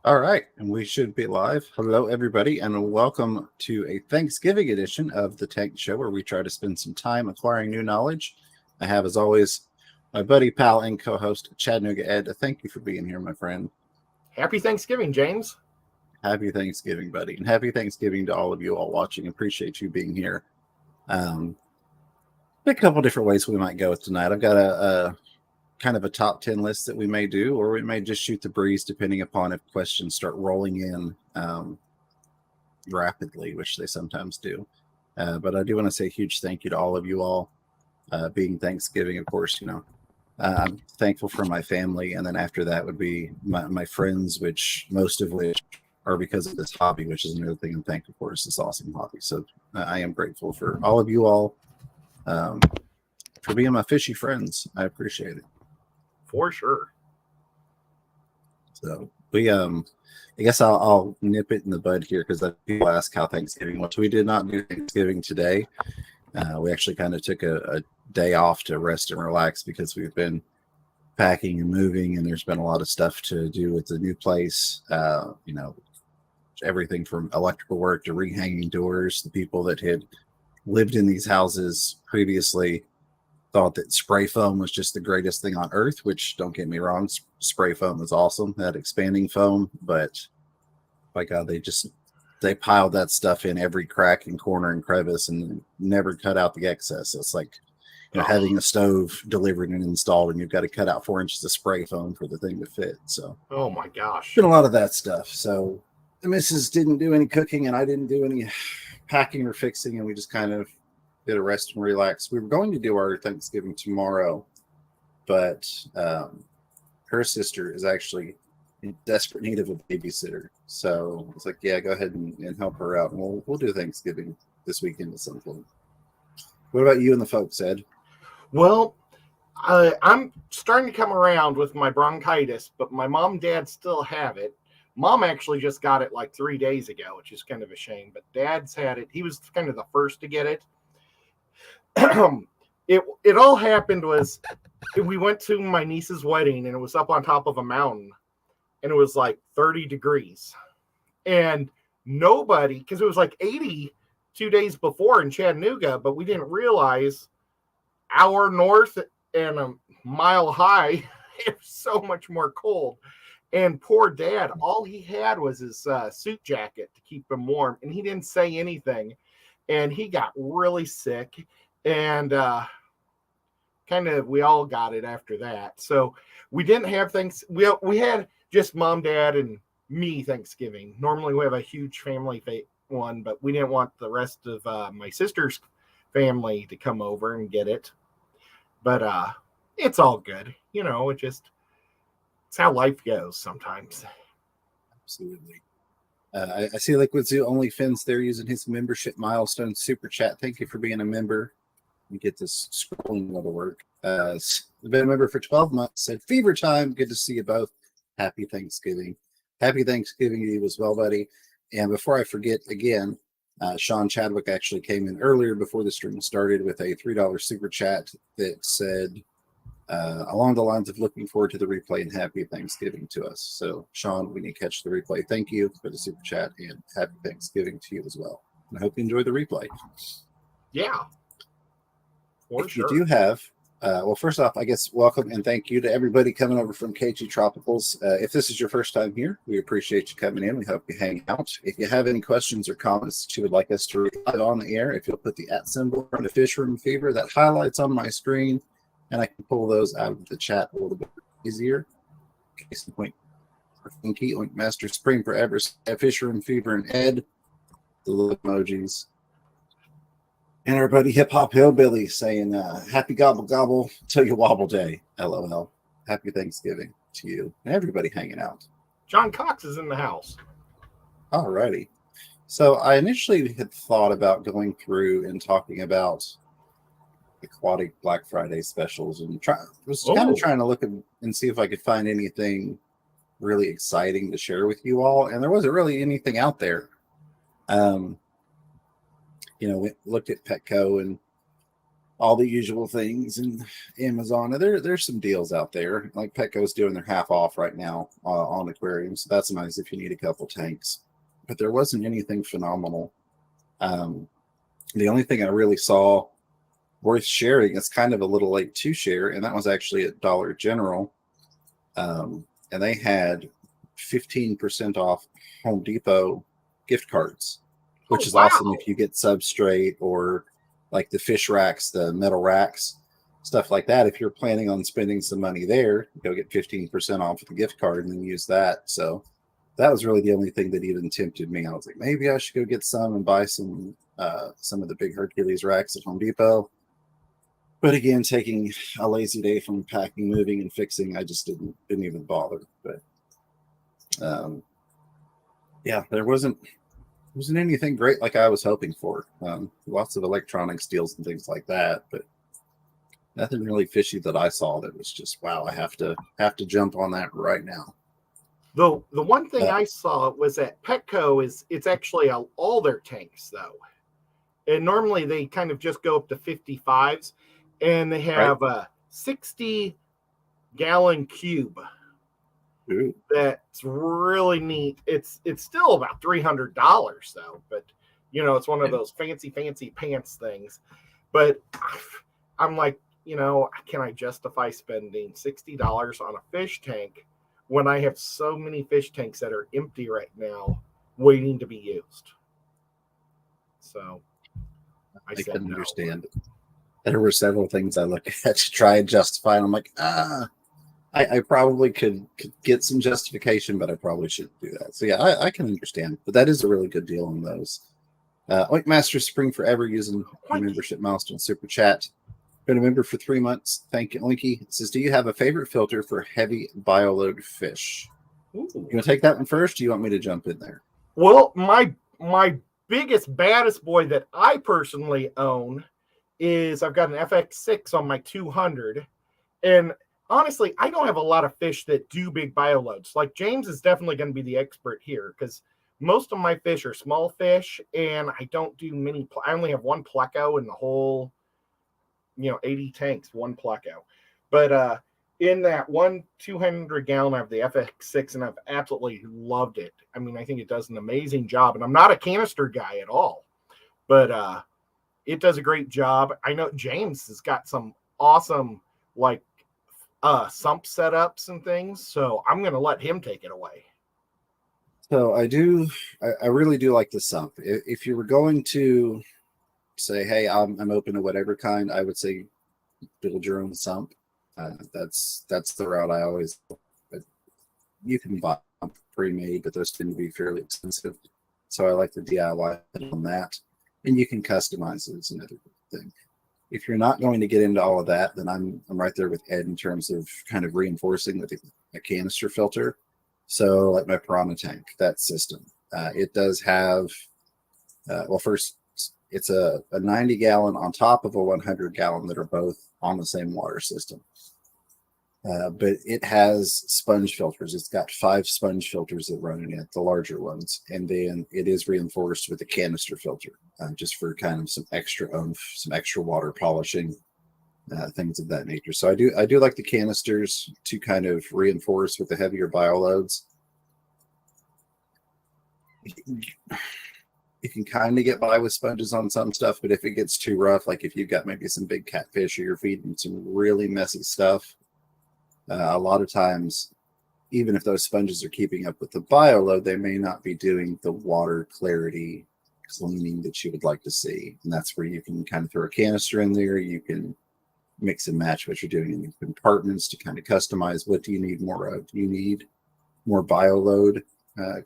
All right, and we should be live. Hello, everybody, and welcome to a Thanksgiving edition of the T.A.N.K Show, where we try to spend some time acquiring new knowledge. I have, as always, my buddy, pal, and co-host Chattanooga Ed. Thank you for being here, my friend. Happy Thanksgiving, James. Happy Thanksgiving, buddy, and happy Thanksgiving to all of you all watching. Appreciate you being here. A couple different ways we might go with tonight. I've got a kind of a top 10 list that we may do, or we may just shoot the breeze depending upon if questions start rolling in rapidly, which they sometimes do. But I do want to say a huge thank you to all of you all. Being Thanksgiving, of course, I'm thankful for my family. And then after that would be my friends, which most of which are because of this hobby, which is another thing I'm thankful for, is this awesome hobby. So I am grateful for all of you all for being my fishy friends. I appreciate it. For sure. So I guess I'll nip it in the bud here because people ask how Thanksgiving was. We did not do Thanksgiving today. We actually kind of took a day off to rest and relax because we've been packing and moving, and there's been a lot of stuff to do with the new place. Everything from electrical work to rehanging doors. The people that had lived in these houses previously thought that spray foam was just the greatest thing on earth, which, don't get me wrong, spray foam is awesome, that expanding foam, but by God, they piled that stuff in every crack and corner and crevice and never cut out the excess. So it's like having a stove delivered and installed, and you've got to cut out 4 inches of spray foam for the thing to fit. So, oh my gosh, been a lot of that stuff. So the missus didn't do any cooking, and I didn't do any packing or fixing, and we just kind of did a rest and relax. We were going to do our Thanksgiving tomorrow, but her sister is actually in desperate need of a babysitter. So it's like, yeah, go ahead and help her out. And we'll do Thanksgiving this weekend at some point. What about you and the folks, Ed? Well, I'm starting to come around with my bronchitis, but my mom and dad still have it. Mom actually just got it like 3 days ago, which is kind of a shame, but dad's had it. He was kind of the first to get it. It all happened was we went to my niece's wedding, and it was up on top of a mountain, and it was like 30 degrees, and nobody, because it was like 80 2 days before in Chattanooga, but we didn't realize hour north and a mile high, it was so much more cold. And poor dad, all he had was his suit jacket to keep him warm, and he didn't say anything, and he got really sick. And we all got it after that. So we didn't have things. We had just mom, dad, and me Thanksgiving. Normally we have a huge family one, but we didn't want the rest of my sister's family to come over and get it. But it's all good. It's how life goes sometimes. Absolutely. I see Liquid Zoo OnlyFins there using his membership milestone super chat. Thank you for being a member. You get this scrolling little work. I've been a member for 12 months. Said fever time. Good to see you both. Happy Thanksgiving. Happy Thanksgiving to you as well, buddy. And before I forget again, Sean Chadwick actually came in earlier before the stream started with a $3 super chat that said along the lines of looking forward to the replay and happy Thanksgiving to us. So Sean, we need to catch the replay. Thank you for the super chat and happy Thanksgiving to you as well. And I hope you enjoy the replay. Yeah. If you do have, well, first off, I guess welcome and thank you to everybody coming over from KG Tropicals. If this is your first time here, we appreciate you coming in. We hope you hang out. If you have any questions or comments that you would like us to read on the air, if you'll put the @ symbol on the Fish Room Fever, that highlights on my screen, and I can pull those out of the chat a little bit easier. Case in point, Funky, Oink Master, Spring Forever, Fish Room Fever, and Ed, the little emojis. And our buddy Hip Hop Hillbilly saying, happy gobble gobble till you wobble day. LOL. Happy Thanksgiving to you and everybody hanging out. John Cox is in the house. Alrighty. So I initially had thought about going through and talking about aquatic Black Friday specials and was kind of trying to look and see if I could find anything really exciting to share with you all. And there wasn't really anything out there. We looked at Petco and all the usual things in Amazon. There's some deals out there. Like Petco's doing their half off right now on aquariums. So that's nice if you need a couple tanks. But there wasn't anything phenomenal. The only thing I really saw worth sharing is kind of a little late to share, and that was actually at Dollar General. And they had 15% off Home Depot gift cards, which is awesome if you get substrate or like the fish racks, the metal racks, stuff like that. If you're planning on spending some money there, go get 15% off the gift card and then use that. So that was really the only thing that even tempted me. I was like, maybe I should go get some and buy some of the big Hercules racks at Home Depot. But again, taking a lazy day from packing, moving, and fixing, I just didn't even bother. But yeah, there wasn't anything great like I was hoping for. Lots of electronics deals and things like that, but nothing really fishy that I saw that was just, wow, I have to jump on that right now. The one thing I saw was that Petco it's actually all their tanks though, and normally they kind of just go up to 55s, and they have a 60-gallon cube. Ooh. That's really neat. It's still about $300 though, but you know, it's one of those fancy pants things. But I'm like, you know, can I justify spending $60 on a fish tank when I have so many fish tanks that are empty right now waiting to be used? So I couldn't understand it. There were several things I looked at to try and justify, and I'm like, I probably could get some justification, but I probably shouldn't do that. So yeah, I can understand, but that is a really good deal on those. Oinkmaster Spring Forever using the membership milestone super chat. Been a member for 3 months. Thank you, Oinky. It says, do you have a favorite filter for heavy bioload fish? Ooh. You want to take that one first? Or do you want me to jump in there? Well, my biggest, baddest boy that I personally own is I've got an FX6 on my 200, and honestly, I don't have a lot of fish that do big bioloads. Like James is definitely going to be the expert here because most of my fish are small fish, and I don't do many. I only have one pleco in the whole, 80 tanks, one pleco. But in that one 200-gallon, I have the FX6, and I've absolutely loved it. I mean, I think it does an amazing job, and I'm not a canister guy at all, but it does a great job. I know James has got some awesome sump setups and things, so I'm going to let him take it away. So I really do like the sump. If you were going to say, hey, I'm open to whatever kind, I would say build your own sump. That's the route I always. You can buy pre-made, but those tend to be fairly expensive. So I like the DIY on that, and you can customize it. It's another thing. If you're not going to get into all of that, then I'm right there with Ed in terms of kind of reinforcing with a canister filter. So like my Piranha tank, that system, it does have, first it's a 90-gallon on top of a 100-gallon that are both on the same water system. But it has sponge filters. It's got 5 sponge filters that run in it, the larger ones. And then it is reinforced with a canister filter, just for kind of some extra oomph, some extra water polishing, things of that nature. So I do like the canisters to kind of reinforce with the heavier bioloads. You can kind of get by with sponges on some stuff, but if it gets too rough, like if you've got maybe some big catfish or you're feeding some really messy stuff, a lot of times, even if those sponges are keeping up with the bioload, they may not be doing the water clarity cleaning that you would like to see. And that's where you can kind of throw a canister in there. You can mix and match what you're doing in the compartments to kind of customize what do you need more of. Do you need more bioload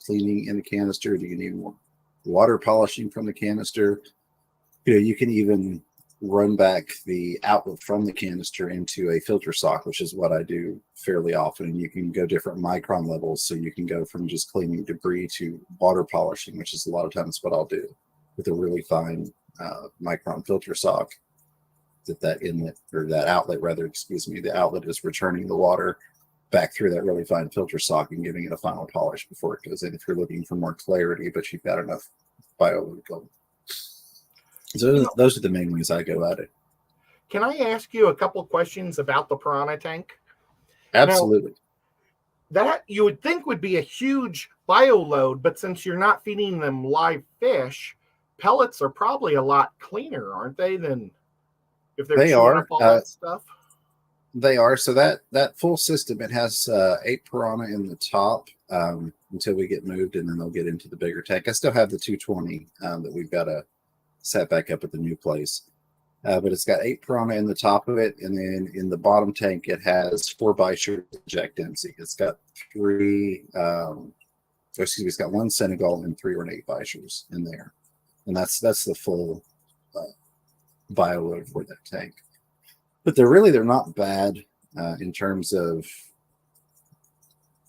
cleaning in the canister? Do you need more water polishing from the canister? You can even run back the outlet from the canister into a filter sock, which is what I do fairly often. And you can go different micron levels. So you can go from just cleaning debris to water polishing, which is a lot of times what I'll do with a really fine micron filter sock. That inlet, or that outlet rather, the outlet is returning the water back through that really fine filter sock and giving it a final polish before it goes in if you're looking for more clarity, but you've got enough bioload going. So those are the main ways I go at it. can I ask you a couple questions about the piranha tank? Absolutely. Now, that you would think would be a huge bio load, but since you're not feeding them live fish, pellets are probably a lot cleaner, aren't they, than if they're chewing up all that stuff? They are. So that full system, it has 8 piranha in the top until we get moved, and then they'll get into the bigger tank. I still have the 220 that we've got to set back up at the new place. But it's got 8 piranha in the top of it, and then in the bottom tank it has 4 bichir inject-in. It's got 3 it's got 1 Senegal and 3 ornate bichurs in there, and that's the full bio load for that tank. But they're not bad in terms of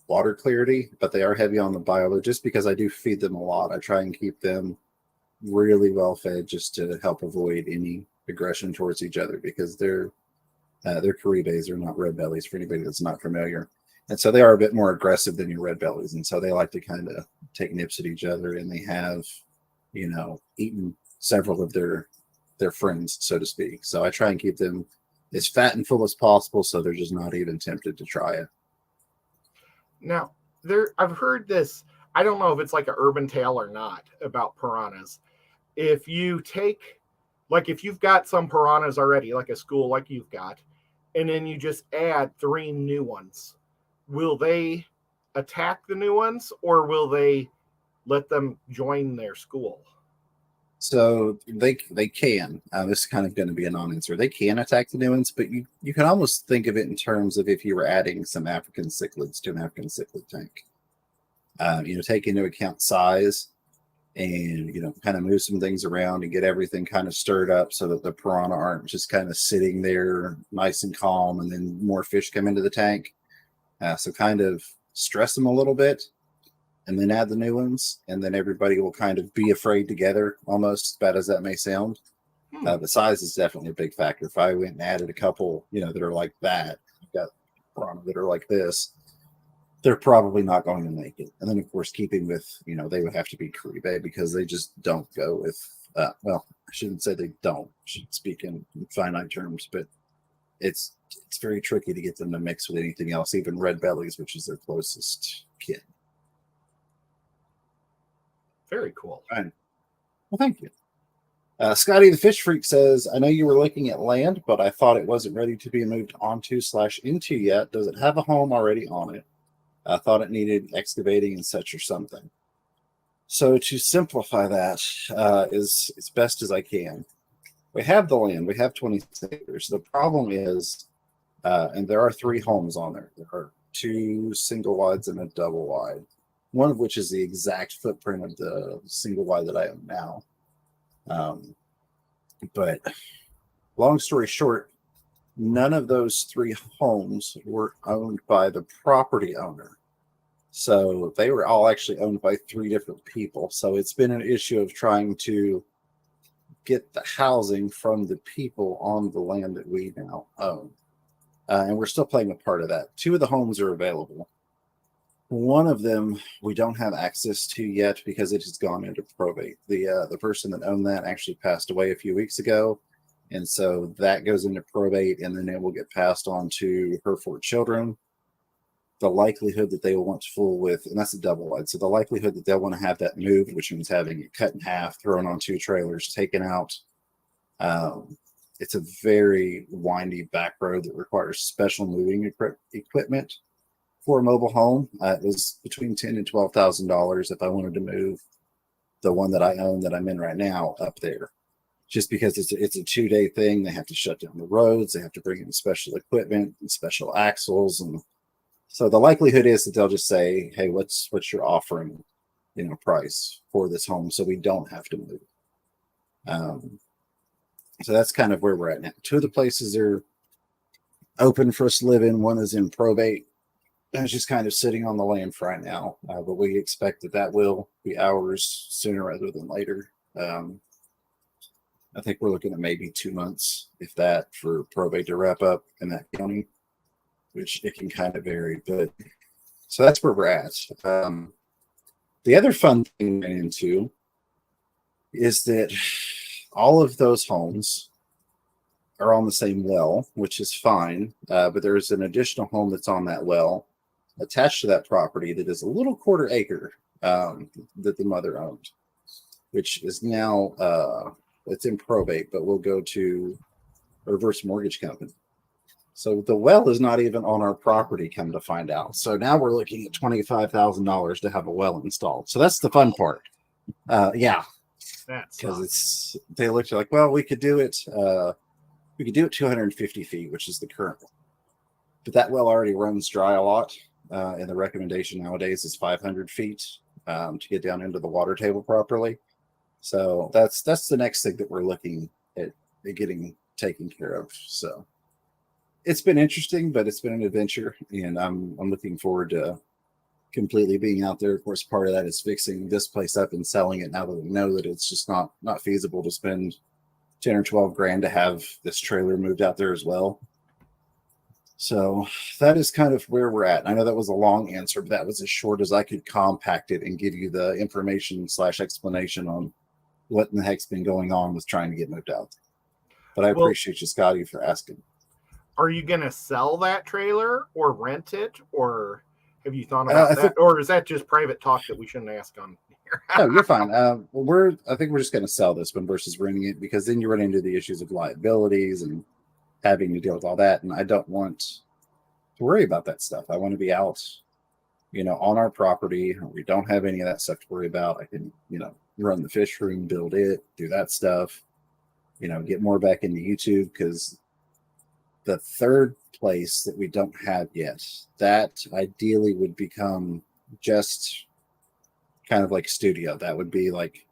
water clarity, but they are heavy on the bio load just because I do feed them a lot. I try and keep them really well fed just to help avoid any aggression towards each other, because they're Caribes, they're not red bellies for anybody that's not familiar. And so they are a bit more aggressive than your red bellies. And so they like to kind of take nips at each other, and they have, eaten several of their friends, so to speak. So I try and keep them as fat and full as possible, so they're just not even tempted to try it. Now, I've heard this, I don't know if it's like an urban tale or not, about piranhas. If you take, like if you've got some piranhas already, like a school like you've got, and then you just add 3 new ones, will they attack the new ones, or will they let them join their school? So they can. This is kind of going to be a non-answer. They can attack the new ones, but you can almost think of it in terms of if you were adding some African cichlids to an African cichlid tank. Take into account size, and kind of move some things around and get everything kind of stirred up so that the piranha aren't just kind of sitting there nice and calm, and then more fish come into the tank. So kind of stress them a little bit, and then add the new ones, and then everybody will kind of be afraid together, almost, as bad as that may sound. The size is definitely a big factor. If I went and added a couple, that are like that, I've got piranha that are like this, they're probably not going to make it. And then, of course, keeping with, they would have to be Caribe, because they just don't go with, well, I shouldn't say they don't. I should speak in finite terms, but it's very tricky to get them to mix with anything else, even red bellies, which is their closest kin. Very cool. Fine. Well, thank you. Scotty the Fish Freak says, I know you were looking at land, but I thought it wasn't ready to be moved onto/into yet. Does it have a home already on it? I thought it needed excavating and such or something. So to simplify that is as best as I can. We have the land. We have 26 acres. The problem is, and there are 3 homes on there. There are 2 single wides and a double wide, one of which is the exact footprint of the single wide that I own now. But long story short, none of those 3 homes were owned by the property owner. So they were all actually owned by 3 different people. So it's been an issue of trying to get the housing from the people on the land that we now own. And we're still playing a part of that. 2 of the homes are available. One of them we don't have access to yet because it has gone into probate. The person that owned that actually passed away a few weeks ago. And so that goes into probate, and then it will get passed on to her 4 children. The likelihood that they will want to fool with, and that's a double wide, so the likelihood that they'll want to have that moved, which means having it cut in half, thrown on 2 trailers, taken out. It's a very windy back road that requires special moving equipment for a mobile home. It was between $10,000 and $12,000 if I wanted to move the one that I own, that I'm in right now, up there. Just because it's a 2-day thing. They have to shut down the roads. They have to bring in special equipment and special axles, and so the likelihood is that they'll just say, "Hey, what's your offering, price for this home?" So we don't have to move. So that's kind of where we're at now. 2 of the places are open for us to live in. One is in probate. It's just kind of sitting on the land for right now, but we expect that will be ours sooner rather than later. I think we're looking at maybe 2 months, if that, for probate to wrap up in that county, which it can kind of vary. But so that's where we're at. The other fun thing to get into is that all of those homes are on the same well, which is fine. But there's an additional home that's on that well attached to that property that is a little quarter acre that the mother owned, which is now it's in probate, but will go to a reverse mortgage company. So the well is not even on our property, come to find out. So now we're looking at $25,000 to have a well installed. So that's the fun part. Yeah, because they looked like, well, we could do it 250 feet, which is the current one. But that well already runs dry a lot. And the recommendation nowadays is 500 feet to get down into the water table properly. So that's the next thing that we're looking at getting taken care of. So it's been interesting, but it's been an adventure, and I'm looking forward to completely being out there. Of course, part of that is fixing this place up and selling it now that we know that it's just not feasible to spend 10 or 12 grand to have this trailer moved out there as well. So that is kind of where we're at. I know that was a long answer, but that was as short as I could compact it and give you the information / explanation on what in the heck's been going on with trying to get moved out. But I appreciate you, Scotty, for asking. Are you going to sell that trailer or rent it, or have you thought about that? Or is that just private talk that we shouldn't ask on here? No, you're fine. I think we're just going to sell this one versus renting it, because then you run into the issues of liabilities and having to deal with all that. And I don't want to worry about that stuff. I want to be out, on our property. We don't have any of that stuff to worry about. I can, run the fish room, build it, do that stuff, get more back into YouTube, because the third place that we don't have yet, that ideally would become just kind of like studio. That would be like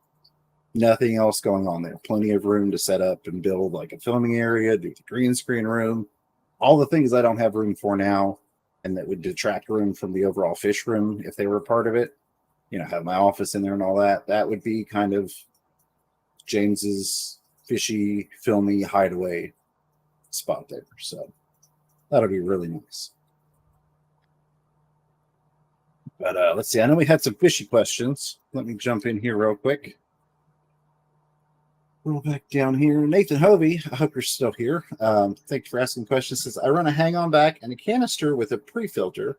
nothing else going on there. Plenty of room to set up and build like a filming area, do the green screen room, all the things I don't have room for now, and that would detract room from the overall fish room if they were a part of it. Have my office in there and all that. That would be kind of James's fishy, filmy hideaway spot there. So that'll be really nice. But let's see. I know we had some fishy questions. Let me jump in here real quick. Roll back down here. Nathan Hovey, I hope you're still here. Thank you for asking questions. Says, I run a hang-on back and a canister with a pre-filter.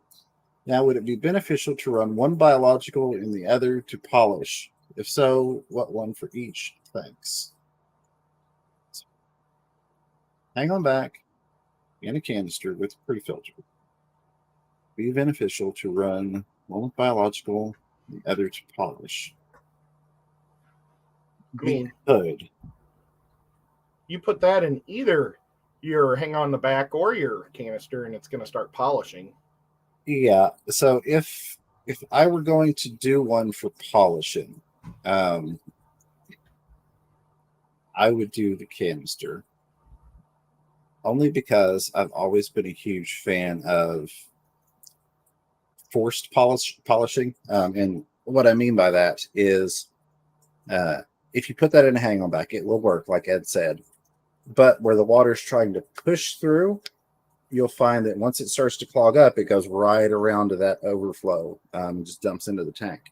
Now, would it be beneficial to run one biological and the other to polish? If so, what one for each? Thanks. Hang on back and a canister with pre-filter. Be beneficial to run one with biological, the other to polish. I mean, good. You put that in either your hang on the back or your canister, and it's going to start polishing. Yeah. So if I were going to do one for polishing, I would do the canister. Only because I've always been a huge fan of forced polishing. And what I mean by that is if you put that in a hang-on back, it will work, like Ed said. But where the water's trying to push through, you'll find that once it starts to clog up, it goes right around to that overflow and just dumps into the tank.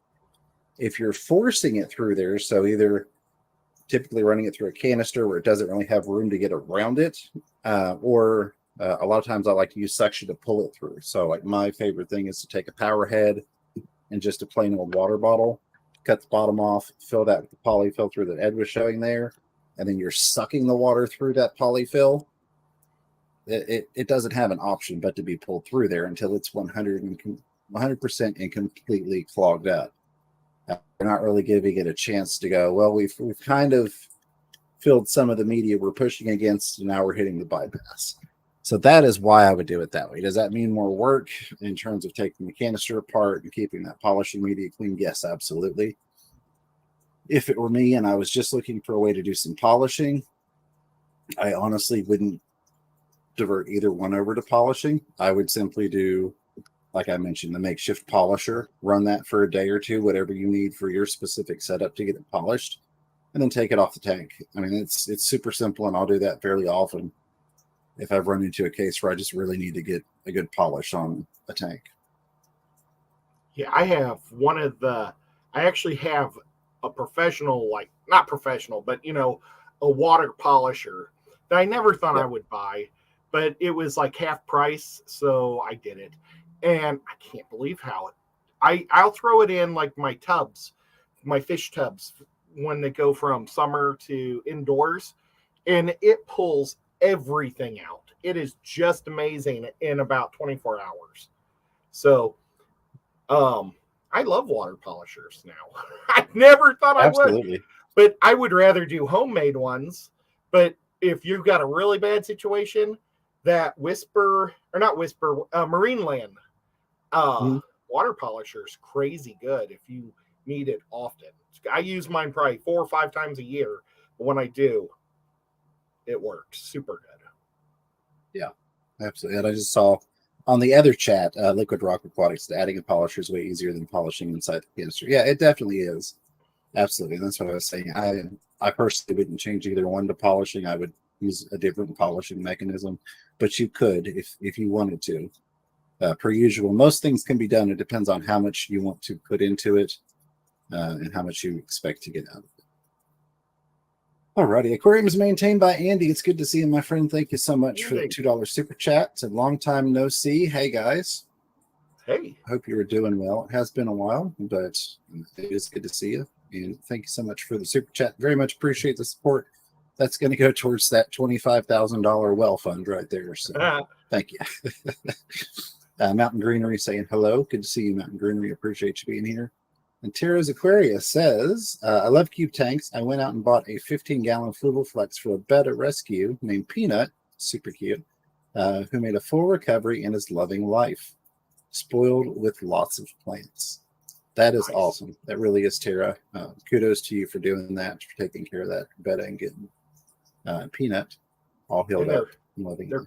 If you're forcing it through there, so either typically running it through a canister where it doesn't really have room to get around it, or a lot of times I like to use suction to pull it through. So like my favorite thing is to take a power head and just a plain old water bottle, cut the bottom off, fill that with the poly filter that Ed was showing there, and then you're sucking the water through that polyfill. It doesn't have an option but to be pulled through there until it's 100% and completely clogged up. We're not really giving it a chance to go, well, we've kind of filled some of the media we're pushing against, and now we're hitting the bypass. So that is why I would do it that way. Does that mean more work in terms of taking the canister apart and keeping that polishing media clean? Yes, absolutely. If it were me and I was just looking for a way to do some polishing, I honestly wouldn't divert either one over to polishing. I would simply do, like I mentioned, the makeshift polisher, run that for a day or two, whatever you need for your specific setup to get it polished, and then take it off the tank. I mean, it's super simple, and I'll do that fairly often if I've run into a case where I just really need to get a good polish on a tank. Yeah, I actually have a professional, like not professional, but a water polisher that I never thought I would buy, but it was like half price, so I did it. And I can't believe how I'll throw it in like my tubs, my fish tubs, when they go from summer to indoors, and it pulls everything out. It is just amazing in about 24 hours. So, I love water polishers now. I never thought I would, but I would rather do homemade ones. But if you've got a really bad situation, that Marine Land water polishers crazy good if you need it often. I use mine probably 4 or 5 times a year, but when I do, it works super good. Yeah, absolutely. And I just saw on the other chat, Liquid Rock Aquatics, adding a polisher is way easier than polishing inside the canister. Yeah, it definitely is. Absolutely. And that's what I was saying. I personally wouldn't change either one to polishing. I would use a different polishing mechanism, but you could if you wanted to. Per usual, most things can be done. It depends on how much you want to put into it and how much you expect to get out of it. Alrighty, Aquarium is maintained by Andy. It's good to see you, my friend. Thank you so much for the $2 super chat. It's a long time no see. Hey guys. Hey. Hope you were doing well. It has been a while, but it is good to see you. And thank you so much for the super chat. Very much appreciate the support. That's going to go towards that $25,000 well fund right there. So thank you. Mountain Greenery saying hello. Good to see you, Mountain Greenery. Appreciate you being here. And Tara's Aquarius says, I love cube tanks. I went out and bought a 15-gallon Fluval Flex for a betta rescue named Peanut, super cute, who made a full recovery and is loving life. Spoiled with lots of plants. That is awesome. That really is, Tara. Kudos to you for doing that, for taking care of that betta and getting Peanut all healed up and loving life.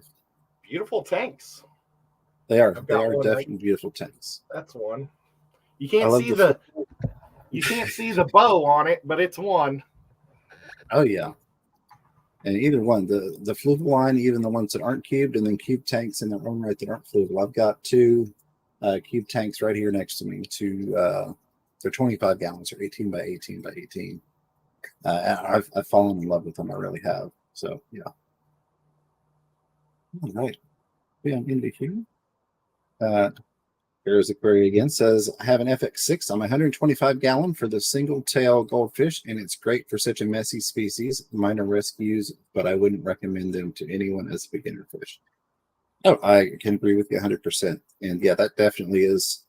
Beautiful tanks. They are. They are definitely beautiful tanks. That's one. You can't see you can't see the bow on it, but it's one. Oh yeah. And either one, the fluval line, even the ones that aren't cubed, and then cube tanks in their own right that aren't fluval. I've got 2 cube tanks right here next to me. They're 25 gallons or 18 by 18 by 18. I've fallen in love with them. I really have. So yeah. All right. Yeah, I'm into here. There's a query again. Says, I have an FX6 on my 125 gallon for the single tail goldfish, and it's great for such a messy species. Mine are rescues, but I wouldn't recommend them to anyone as a beginner fish. Oh, I can agree with you 100%. And yeah, that definitely is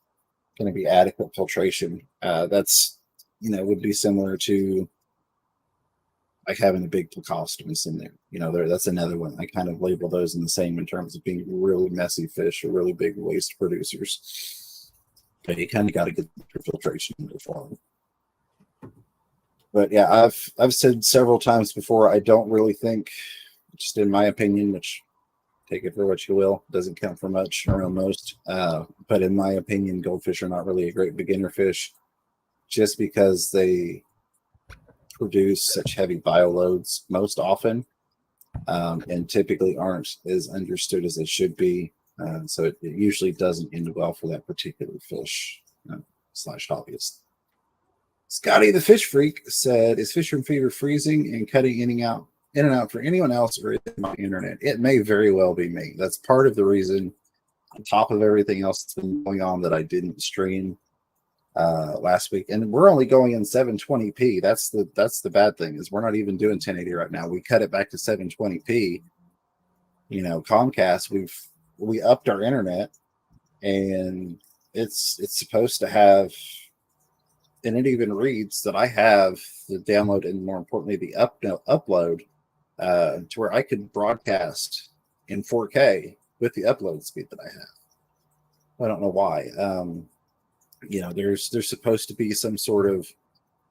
going to be adequate filtration. That's, would be similar to like having a big Placostomus in there. That's another one. I kind of label those in the same in terms of being really messy fish or really big waste producers. But you kind of got to get your filtration into form. But yeah, I've said several times before, I don't really think, just in my opinion, which take it for what you will, doesn't count for much around most. But in my opinion, goldfish are not really a great beginner fish, just because they produce such heavy bioloads most often, and typically aren't as understood as they should be. So it usually doesn't end well for that particular fish / hobbyist. Scotty the Fish Freak said, is Fish Room Fever freezing and cutting in and out for anyone else, or is it my internet? It may very well be me. That's part of the reason, on top of everything else that's been going on, that I didn't stream last week. And we're only going in 720p. That's the bad thing, is we're not even doing 1080 right now. We cut it back to 720p. Comcast, we upped our internet, and it's supposed to have, and it even reads that I have the download and, more importantly, the upload to where I could broadcast in 4K with the upload speed that I have. I don't know why. There's supposed to be some sort of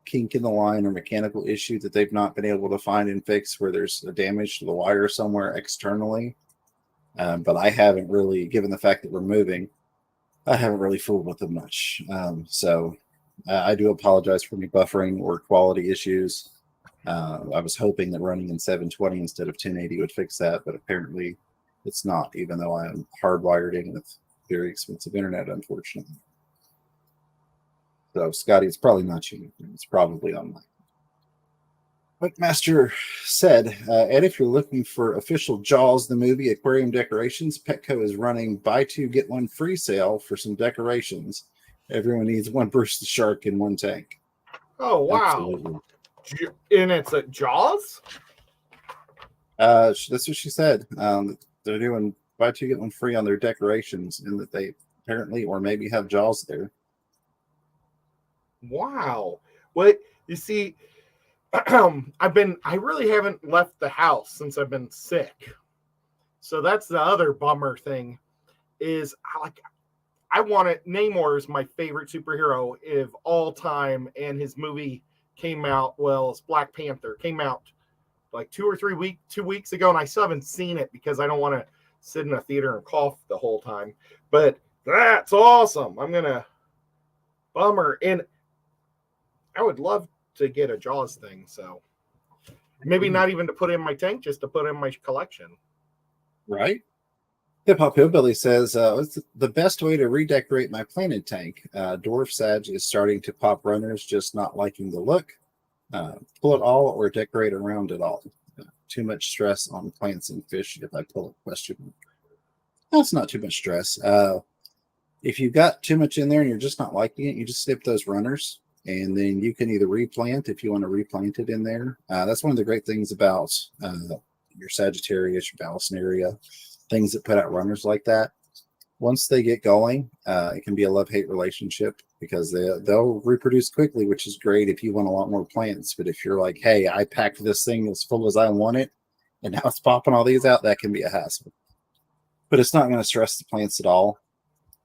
kink in the line or mechanical issue that they've not been able to find and fix, where there's a damage to the wire somewhere externally. But I haven't really, given the fact that we're moving, I haven't really fooled with them much. So I do apologize for any buffering or quality issues. I was hoping that running in 720 instead of 1080 would fix that, but apparently it's not, even though I am hardwired in with very expensive internet, unfortunately. So, Scotty, it's probably not you. It's probably on mine. Quickmaster said, Ed, if you're looking for official Jaws, the movie aquarium decorations, Petco is running buy two, get one free sale for some decorations. Everyone needs one Bruce the Shark in one tank. Oh, wow. Absolutely. And it's at Jaws? That's what she said. They're doing buy two, get one free on their decorations, and that they apparently or maybe have Jaws there. Wow. What you see, I really haven't left the house since I've been sick. So that's the other bummer thing is I want it. Namor is my favorite superhero of all time, and his movie came out. Well, it's Black Panther came out like 2 weeks ago, and I still haven't seen it because I don't want to sit in a theater and cough the whole time. But that's awesome. Bummer, and I would love to get a Jaws thing. So maybe not even to put in my tank, just to put in my collection. Right. Hip Hop Hillbilly says, what's the best way to redecorate my planted tank? Dwarf Sag is starting to pop runners, just not liking the look. Pull it all or decorate around it all. Too much stress on plants and fish if I pull it? Question. That's not too much stress. If you've got too much in there and you're just not liking it, you just snip those runners, and then you can either replant if you want to replant it in there. That's one of the great things about your Sagittarius, your Balisneria, things that put out runners like that. Once they get going, it can be a love-hate relationship because they'll reproduce quickly, which is great if you want a lot more plants. But if you're like, hey, I packed this thing as full as I want it, and now it's popping all these out, that can be a hassle. But it's not going to stress the plants at all.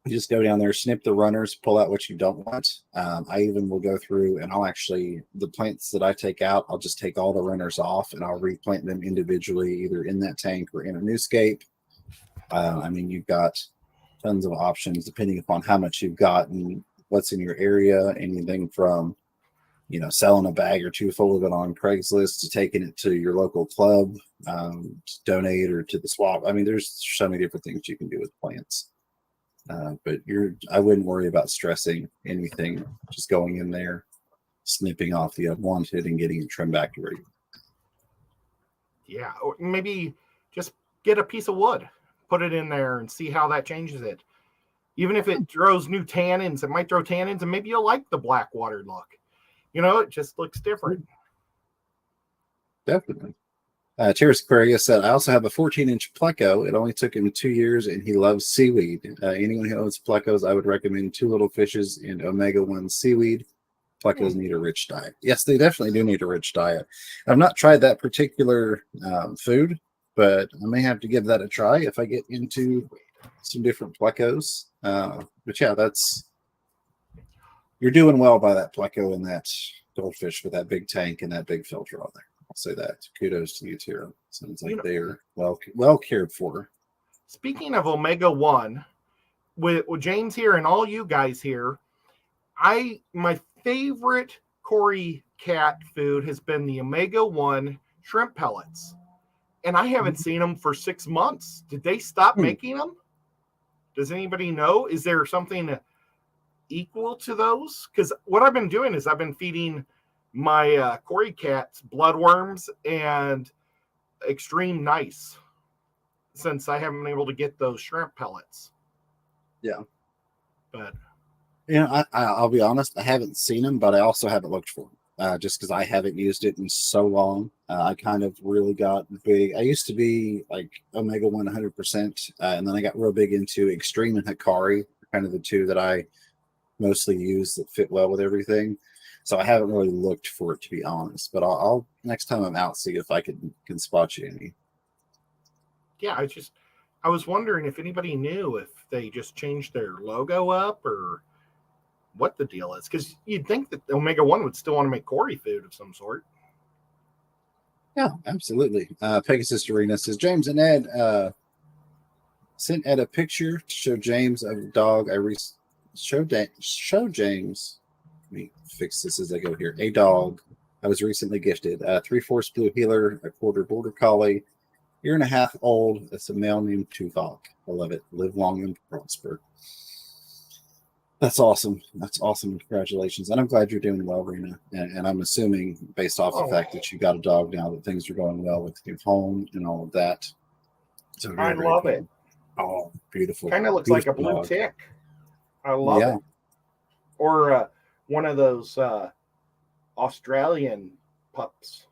You just go down there, snip the runners, pull out what you don't want. I even will go through and the plants that I take out, I'll just take all the runners off and I'll replant them individually, either in that tank or in a new scape. You've got tons of options depending upon how much you've got and what's in your area. Anything from, selling a bag or two full of it on Craigslist to taking it to your local club, to donate or to the swap. There's so many different things you can do with plants. But I wouldn't worry about stressing anything. Just going in there, snipping off the unwanted and getting it trimmed back to where you. Yeah, or maybe just get a piece of wood, put it in there, and see how that changes it. Even if it throws new tannins, it might throw tannins, and maybe you'll like the black water look. It just looks different. Definitely. Terrace Aquarius said, I also have a 14-inch pleco. It only took him 2 years, and he loves seaweed. Anyone who owns plecos, I would recommend 2 little fishes and omega-1 seaweed. Plecos need a rich diet. Yes, they definitely do need a rich diet. I've not tried that particular food, but I may have to give that a try if I get into some different plecos. But yeah, you're doing well by that pleco and that goldfish with that big tank and that big filter on there. I'll say that. Kudos to you, Tara. Sounds like they're well cared for. Speaking of omega-1, with James here and all you guys here, my favorite Cory cat food has been the omega-1 shrimp pellets. And I haven't seen them for 6 months. Did they stop making them? Does anybody know? Is there something equal to those? Because what I've been doing is I've been feeding my Cory cats bloodworms and extreme nice since I haven't been able to get those shrimp pellets. Yeah. But I'll be honest, I haven't seen them, but I also haven't looked for them. Just because I haven't used it in so long. I kind of really got big. I used to be like omega-1 100%, and then I got real big into Extreme and Hikari, kind of the two that I mostly use that fit well with everything. So I haven't really looked for it, to be honest. But I'll next time I'm out, see if I can spot you any. Yeah, I was wondering if anybody knew if they just changed their logo up or what the deal is, because you'd think that omega-1 would still want to make Cory food of some sort. Yeah, absolutely. Pegasus Arena says, James and Ed sent Ed a picture to show James of a dog. Show James. Let me fix this as I go here. A dog I was recently gifted. 3/4 blue heeler, a quarter border collie, 1.5 years old. It's a male named Tuvok. I love it. Live long and prosper. That's awesome. That's awesome. Congratulations. And I'm glad you're doing well, Rena. And I'm assuming, based off the fact that you got a dog now, that things are going well with your home and all of that. So I love it. Oh, beautiful. Kind of looks beautiful like a blue dog. tick. I love it. Or one of those Australian pups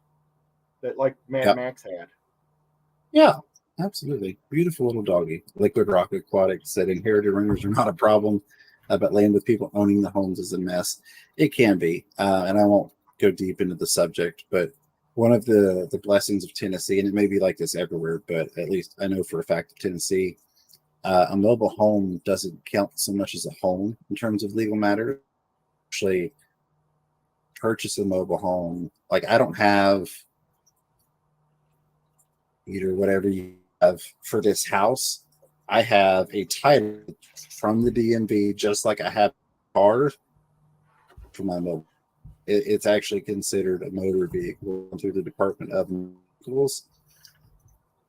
that like Mad Max had. Yeah, absolutely. Beautiful little doggy. Liquid Rock Aquatics said inherited rumors are not a problem, but land with people owning the homes is a mess. It can be, and I won't go deep into the subject, but one of the blessings of Tennessee, and it may be like this everywhere, but at least I know for a fact of Tennessee, a mobile home doesn't count so much as a home in terms of legal matters. Actually, purchase a mobile home. Like I don't have either whatever you have for this house. I have a title from the DMV, just like I have a car for my mobile. It's actually considered a motor vehicle through the Department of Vehicles.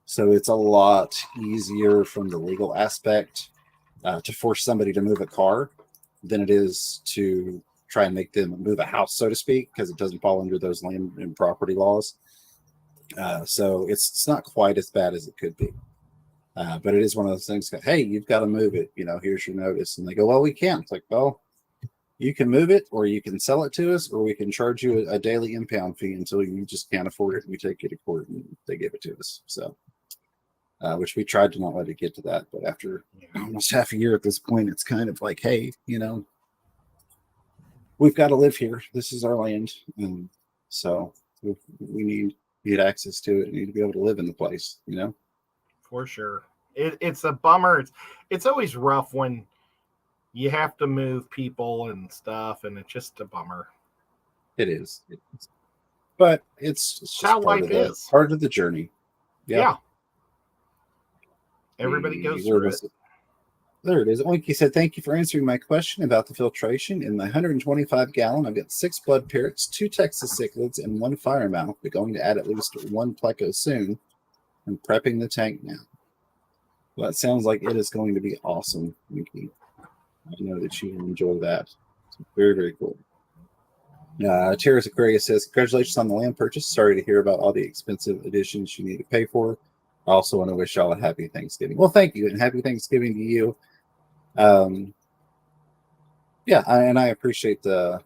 So it's a lot easier from the legal aspect to force somebody to move a car than it is to try and make them move a house, so to speak, because it doesn't fall under those land and property laws. So it's not quite as bad as it could be. But it is one of those things that, hey, you've got to move it. Here's your notice. And they go, well, we can't. It's like, well, you can move it, or you can sell it to us, or we can charge you a daily impound fee until you just can't afford it. And we take you to court and they give it to us. So, which we tried to not let it get to that. But after almost half a year at this point, it's kind of like, hey, we've got to live here. This is our land. And so we need access to it. We need to be able to live in the place, For sure. It's a bummer. It's always rough when you have to move people and stuff, and it's just a bummer. It is. But it's just how life is. Part of the journey. Yeah. Everybody goes through it. There it is. Oinky said, thank you for answering my question about the filtration. In my 125 gallon, I've got 6 blood parrots, 2 Texas cichlids, and 1 firemouth. We're going to add at least 1 pleco soon. I'm prepping the tank now. Well, that sounds like it is going to be awesome, Oinky. I know that you will enjoy that. It's very, very cool. Terrace Aquarius says, congratulations on the land purchase. Sorry to hear about all the expensive additions you need to pay for. I also want to wish y'all a happy Thanksgiving. Well, thank you, and happy Thanksgiving to you. And I appreciate the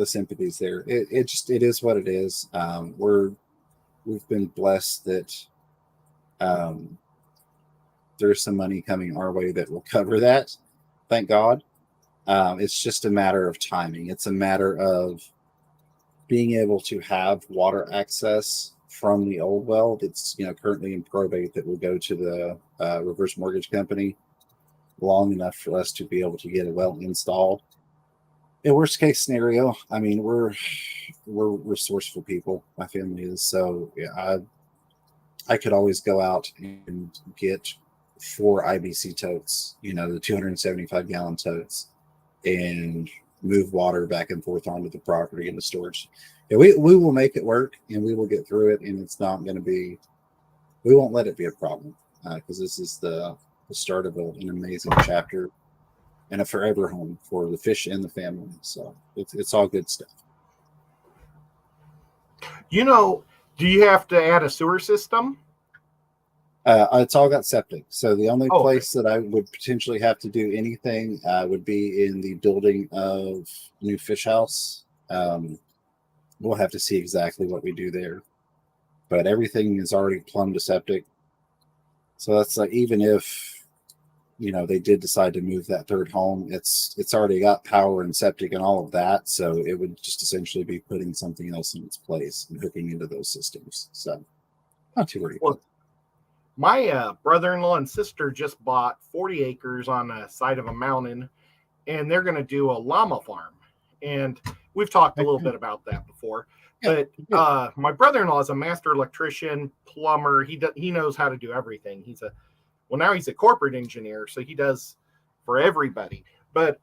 sympathies there. It is what it is. We've been blessed that there's some money coming our way that will cover that. Thank God. It's just a matter of timing. It's a matter of being able to have water access from the old well that's currently in probate that will go to the reverse mortgage company long enough for us to be able to get a well installed. In worst case scenario, I mean, we're resourceful people. My family is, so yeah, I could always go out and get 4 IBC totes, the 275 gallon totes, and move water back and forth onto the property and the storage. Yeah, we will make it work, and we will get through it, and it's not going to be. We won't let it be a problem because this is the start of an amazing chapter and a forever home for the fish and the family. So it's all good stuff. Do you have to add a sewer system? It's all got septic. So the only place that I would potentially have to do anything would be in the building of new fish house. We'll have to see exactly what we do there. But everything is already plumbed to septic. So that's like, even if they did decide to move that third home, it's already got power and septic and all of that. So it would just essentially be putting something else in its place and hooking into those systems. So not too worried. Well, my brother-in-law and sister just bought 40 acres on the side of a mountain, and they're going to do a llama farm. And we've talked a little bit about that before. But my brother-in-law is a master electrician, plumber. He knows how to do everything. Now he's a corporate engineer, so he does for everybody. But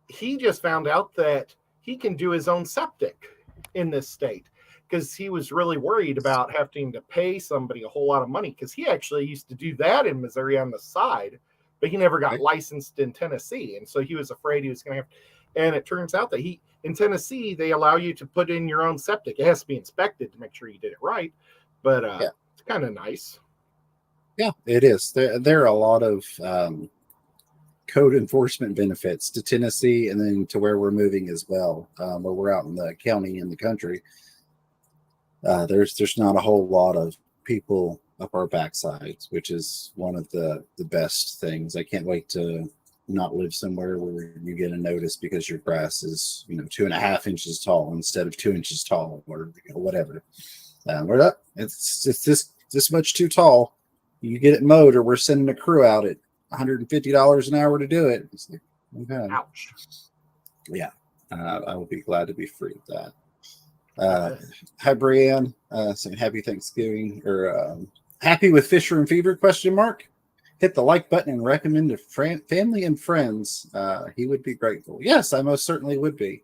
he just found out that he can do his own septic in this state, because he was really worried about having to pay somebody a whole lot of money, because he actually used to do that in Missouri on the side but he never got Right. licensed in Tennessee. And so he was afraid he was going to have, and it turns out that in Tennessee, they allow you to put in your own septic. It has to be inspected to make sure you did it right. But it's kind of nice. Yeah, it is. There are a lot of code enforcement benefits to Tennessee and then to where we're moving as well, where we're out in the county in the country. There's not a whole lot of people up our backsides, which is one of the best things. I can't wait to not live somewhere where you get a notice because your grass is 2.5 inches tall instead of 2 inches tall, or whatever. We're up. It's this much too tall. You get it mowed, or we're sending a crew out at $150 an hour to do it. It's like, okay. Ouch. Yeah, I will be glad to be free of that. Hi, Brianne. Saying happy Thanksgiving, or happy with Fisher and Fever? ? Hit the like button and recommend to family and friends. He would be grateful. Yes, I most certainly would be.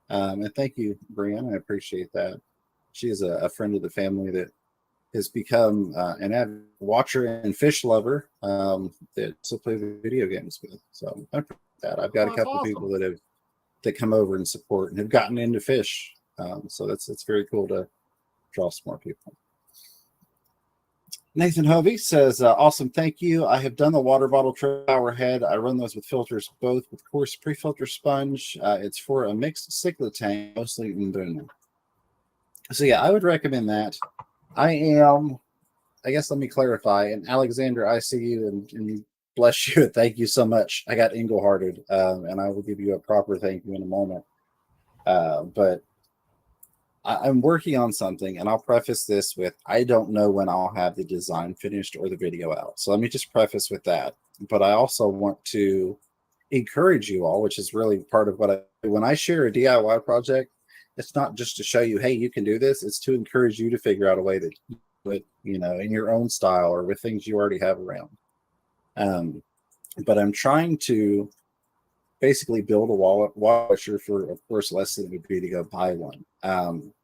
And thank you, Brianne. I appreciate that. She is a friend of the family that has become an avid watcher and fish lover that still play the video games with. So I appreciate that. I've got a couple of people that come over and support and have gotten into fish. So that's very cool to draw some more people. Nathan Hovey says, awesome, thank you. I have done the water bottle shower head. I run those with filters, both with coarse pre-filter sponge. It's for a mixed cichlid tank, mostly in boom. So yeah, I would recommend that. I guess let me clarify. And Alexander, I see you and bless you. Thank you so much. I got Engle-hearted, and I will give you a proper thank you in a moment. But I'm working on something, and I'll preface this with, I don't know when I'll have the design finished or the video out. So let me just preface with that. But I also want to encourage you all, which is really part of what I do. When I share a DIY project, it's not just to show you, hey, you can do this. It's to encourage you to figure out a way that you do it, in your own style or with things you already have around. But I'm trying to basically build a wall washer for, of course, less than it would be to go buy one.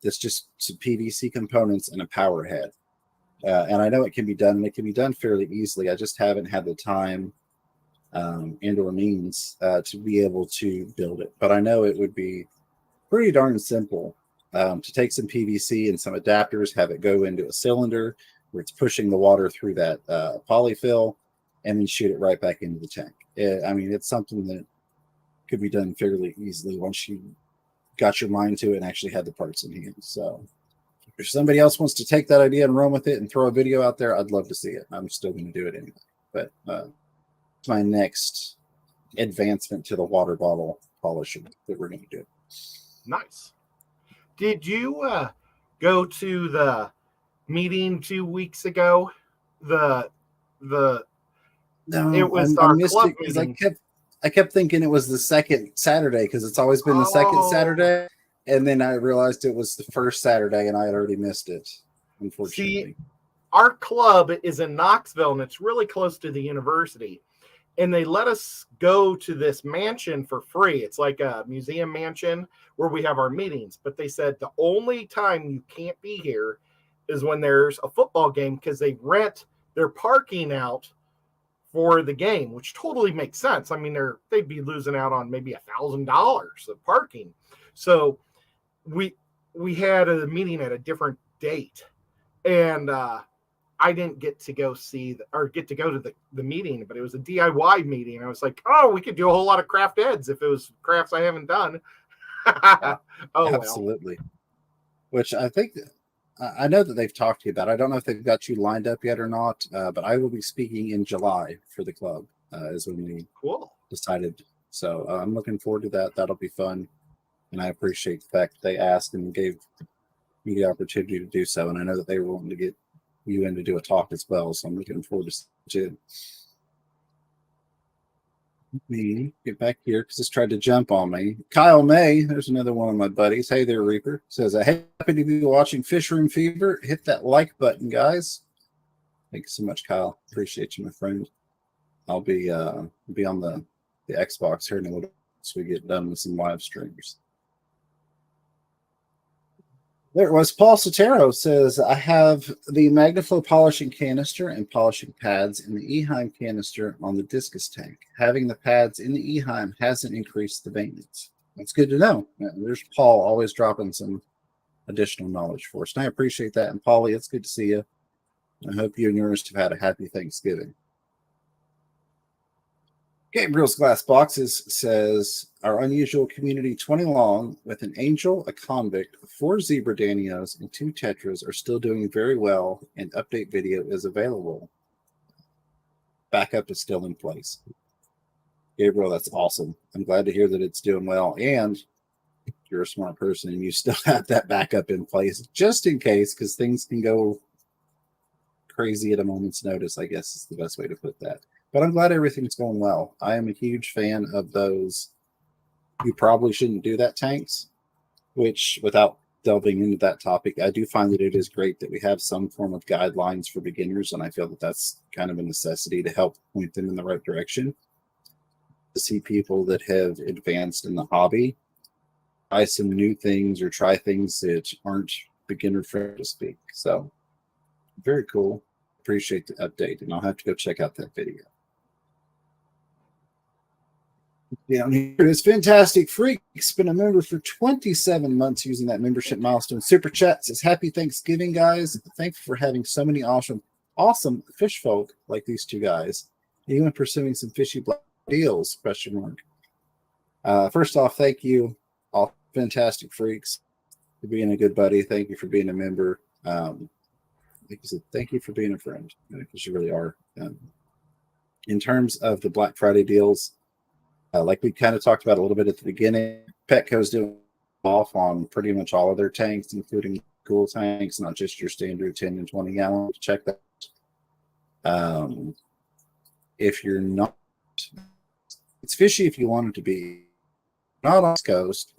That's just some PVC components and a power head. And I know it can be done, and it can be done fairly easily. I just haven't had the time and or means to be able to build it. But I know it would be pretty darn simple to take some PVC and some adapters, have it go into a cylinder where it's pushing the water through that polyfill, and then shoot it right back into the tank. It's something that could be done fairly easily once you got your mind to it and actually had the parts in hand. So if somebody else wants to take that idea and run with it and throw a video out there, I'd love to see it. I'm still going to do it anyway. But it's my next advancement to the water bottle polishing that we're going to do. Nice. Did you go to the meeting 2 weeks ago? No, it was our club meeting. I kept thinking it was the second Saturday because it's always been the second Saturday, and then I realized it was the first Saturday, and I had already missed it, unfortunately. See, our club is in Knoxville, and it's really close to the university, and they let us go to this mansion for free. It's like a museum mansion where we have our meetings, but they said the only time you can't be here is when there's a football game because they rent their parking out for the game, which totally makes sense. They'd be losing out on maybe $1,000 of parking. So we had a meeting at a different date, and I didn't get to go get to go to the meeting, but it was a DIY meeting. I was like, oh, we could do a whole lot of craft eds if it was crafts I haven't done. Absolutely. Well. Which I think I know that they've talked to you about. I don't know if they've got you lined up yet or not, but I will be speaking in July for the club is when we decided. So I'm looking forward to that. That'll be fun. And I appreciate the fact that they asked and gave me the opportunity to do so. And I know that they were wanting to get you in to do a talk as well. So I'm looking forward to it. Let me get back here because it's tried to jump on me. Kyle May, there's another one of my buddies. Hey there, Reaper. Says, hey, happy to be watching Fish Room Fever. Hit that like button, guys. Thank you so much, Kyle. Appreciate you, my friend. I'll be on the Xbox here in a little bit once we get done with some live streams. There it was. Paul Sotero says, I have the Magnaflow polishing canister and polishing pads in the Eheim canister on the discus tank. Having the pads in the Eheim hasn't increased the maintenance. That's good to know. There's Paul always dropping some additional knowledge for us. And I appreciate that. And Paulie, it's good to see you. I hope you and yours have had a happy Thanksgiving. Gabriel's Glass Boxes says, our unusual community 20 long with an angel, a convict, 4 zebra danios, and 2 tetras are still doing very well, and update video is available. Backup is still in place. Gabriel, that's awesome. I'm glad to hear that it's doing well, and you're a smart person and you still have that backup in place just in case, because things can go crazy at a moment's notice, I guess is the best way to put that. But I'm glad everything's going well. I am a huge fan of those you probably shouldn't do that tanks, which, without delving into that topic, I do find that it is great that we have some form of guidelines for beginners, and I feel that that's kind of a necessity to help point them in the right direction. To see people that have advanced in the hobby try some new things or try things that aren't beginner friendly, to speak. So, very cool. Appreciate the update, and I'll have to go check out that video. Down here is Fantastic Freaks, been a member for 27 months using that membership milestone. Super Chat says, happy Thanksgiving, guys. Thankful for having so many awesome fish folk like these two guys, even pursuing some fishy black deals, question mark. First off, thank you, all Fantastic Freaks, for being a good buddy. Thank you for being a member. Thank you for being a friend, because you really are. In terms of the Black Friday deals, like we kind of talked about a little bit at the beginning, Petco's doing off on pretty much all of their tanks, including cool tanks, not just your standard 10 and 20 gallon. Check that. If you're not, it's fishy if you want it to be. Not on the coast,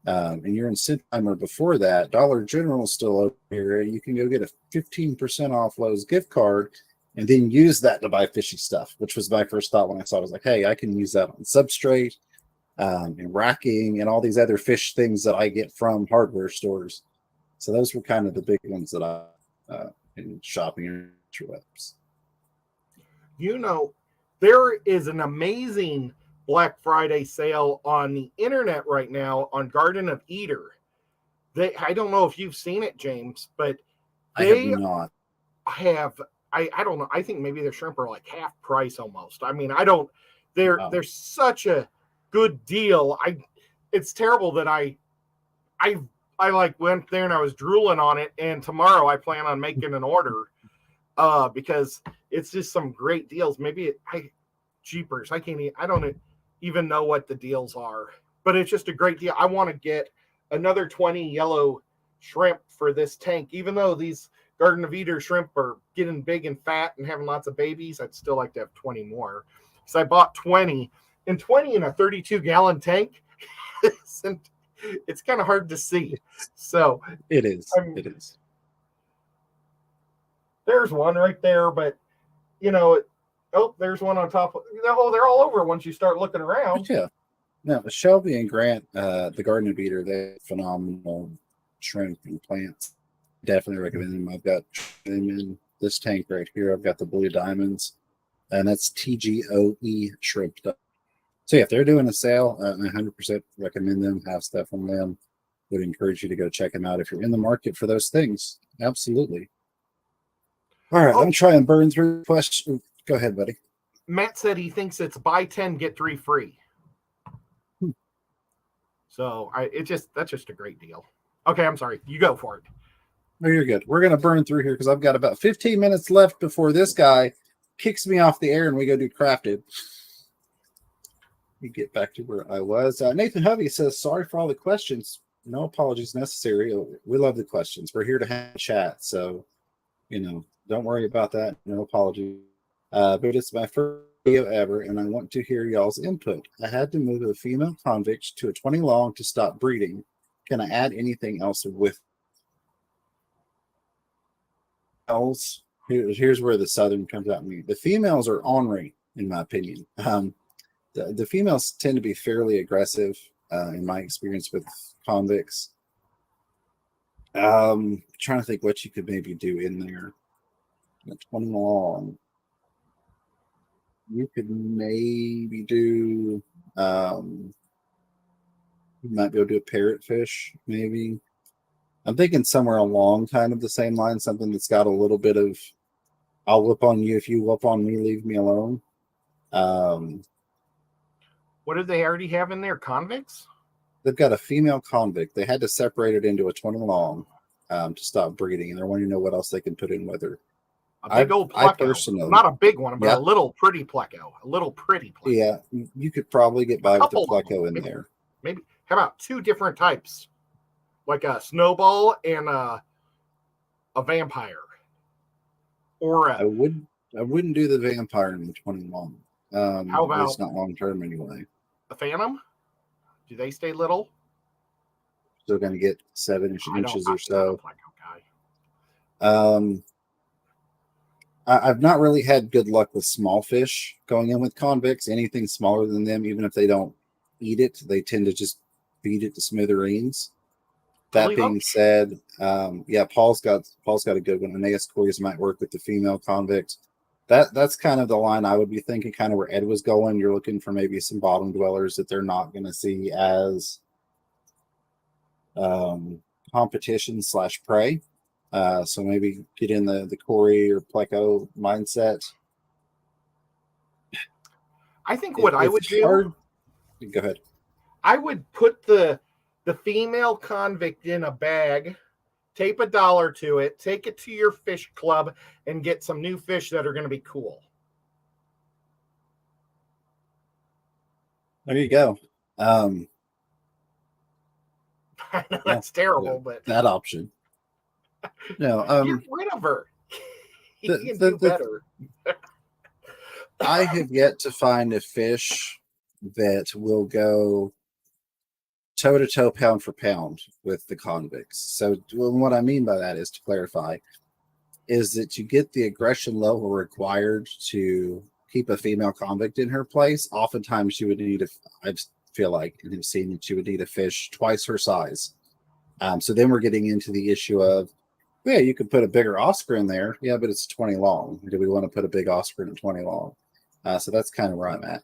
and you're in Sidheimer before that, Dollar General is still over here. You can go get a 15% off Lowe's gift card and then use that to buy fishy stuff, which was my first thought when I saw it. I was like, hey, I can use that on substrate and racking and all these other fish things that I get from hardware stores. So those were kind of the big ones that I in shopping interwebs. You know, there is an amazing Black Friday sale on the internet right now on Garden of Eden. I don't know if you've seen it, James, but they I don't know. I think maybe their shrimp are like half price almost. I mean, they're such a good deal. It's terrible that I like went there and I was drooling on it, and tomorrow I plan on making an order because it's just some great deals. Maybe jeepers. I don't even know what the deals are, but it's just a great deal. I want to get another 20 yellow shrimp for this tank, even though these Garden of Eden shrimp are getting big and fat and having lots of babies. I'd still like to have 20 more, because I bought 20 in a 32-gallon tank. It's kind of hard to see. So it is. It is. There's one right there, but there's one on top. They're all over once you start looking around. Yeah. Now, Shelby and Grant, the Garden of Eden, they're phenomenal shrimp and plants. Definitely recommend them. I've got them in this tank right here. I've got the Blue Diamonds, and that's TGOE shrimp. So yeah, if they're doing a sale, I 100% recommend them. Have stuff on them. Would encourage you to go check them out if you're in the market for those things. Absolutely. All right, let me try and burn through the question. Go ahead, buddy. Matt said he thinks it's buy 10 get 3 free. So that's just a great deal. Okay, I'm sorry. You go for it. No, you're good. We're gonna burn through here because I've got about 15 minutes left before this guy kicks me off the air and we go do crafted. You get back to where I was. Nathan Hovey says, sorry for all the questions. No apologies necessary. We love the questions. We're here to have a chat. So, don't worry about that. No apology. But it's my first video ever, and I want to hear y'all's input. I had to move a female convict to a 20 long to stop breeding. Can I add anything else with else? Here's where the southern comes out in me. The females are ornery, in my opinion. The females tend to be fairly aggressive, in my experience with convicts. Trying to think what you could maybe do in there. 20 long. You could maybe do you might be able to do a parrotfish, maybe. I'm thinking somewhere along kind of the same line, something that's got a little bit of I'll whoop on you if you whoop on me, leave me alone. What did they already have in there? Convicts? They've got a female convict. They had to separate it into a 20 long to stop breeding, and they're wanting to know what else they can put in with her. A big old pleco. Not a big one, but a little pretty pleco. A little pretty pleco. Yeah, you could probably get by with a pleco in there. Maybe. How about 2 different types? Like a snowball and a vampire. Or I wouldn't do the vampire in the 20 long. How about it's not long term anyway. The phantom? Do they stay little? Still going to get 7 inches or so. I've not really had good luck with small fish going in with convicts. Anything smaller than them, even if they don't eat it, they tend to just beat it to smithereens. That being said, Paul's got a good one. Aeneas Coys might work with the female convict. That's kind of the line I would be thinking, kind of where Ed was going. You're looking for maybe some bottom dwellers that they're not going to see as competition / prey. So maybe get in the Corey or Pleco mindset. I think what I would do. Go ahead. I would put the female convict in a bag, tape $1 to it, take it to your fish club, and get some new fish that are going to be cool. There you go. I know that's terrible, but that option. No, get rid of her. You can do better. I have yet to find a fish that will go toe-to-toe, pound for pound with the convicts. So what I mean by that is, to clarify, is that you get the aggression level required to keep a female convict in her place. Oftentimes you would need I feel like, and have seen that you would need a fish twice her size. So then we're getting into the issue of, yeah, you could put a bigger Oscar in there. Yeah, but it's 20 long. Do we want to put a big Oscar in a 20 long? So that's kind of where I'm at.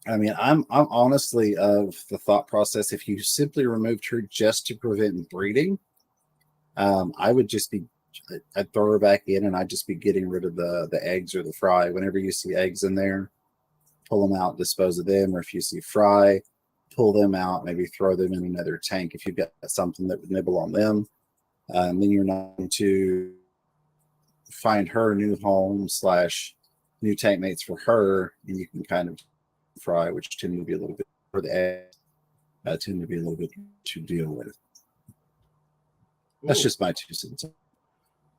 I mean, I'm honestly of the thought process, if you simply removed her just to prevent breeding, I would just be, I'd throw her back in and I'd just be getting rid of the eggs or the fry. Whenever you see eggs in there, pull them out, dispose of them. Or if you see fry, pull them out, maybe throw them in another tank if you've got something that would nibble on them. Then you're not going to find her a new home / new tank mates for her, and you can kind of fry, which tend to be a little bit, for the eggs, tend to be a little bit to deal with. That's just my 2 cents.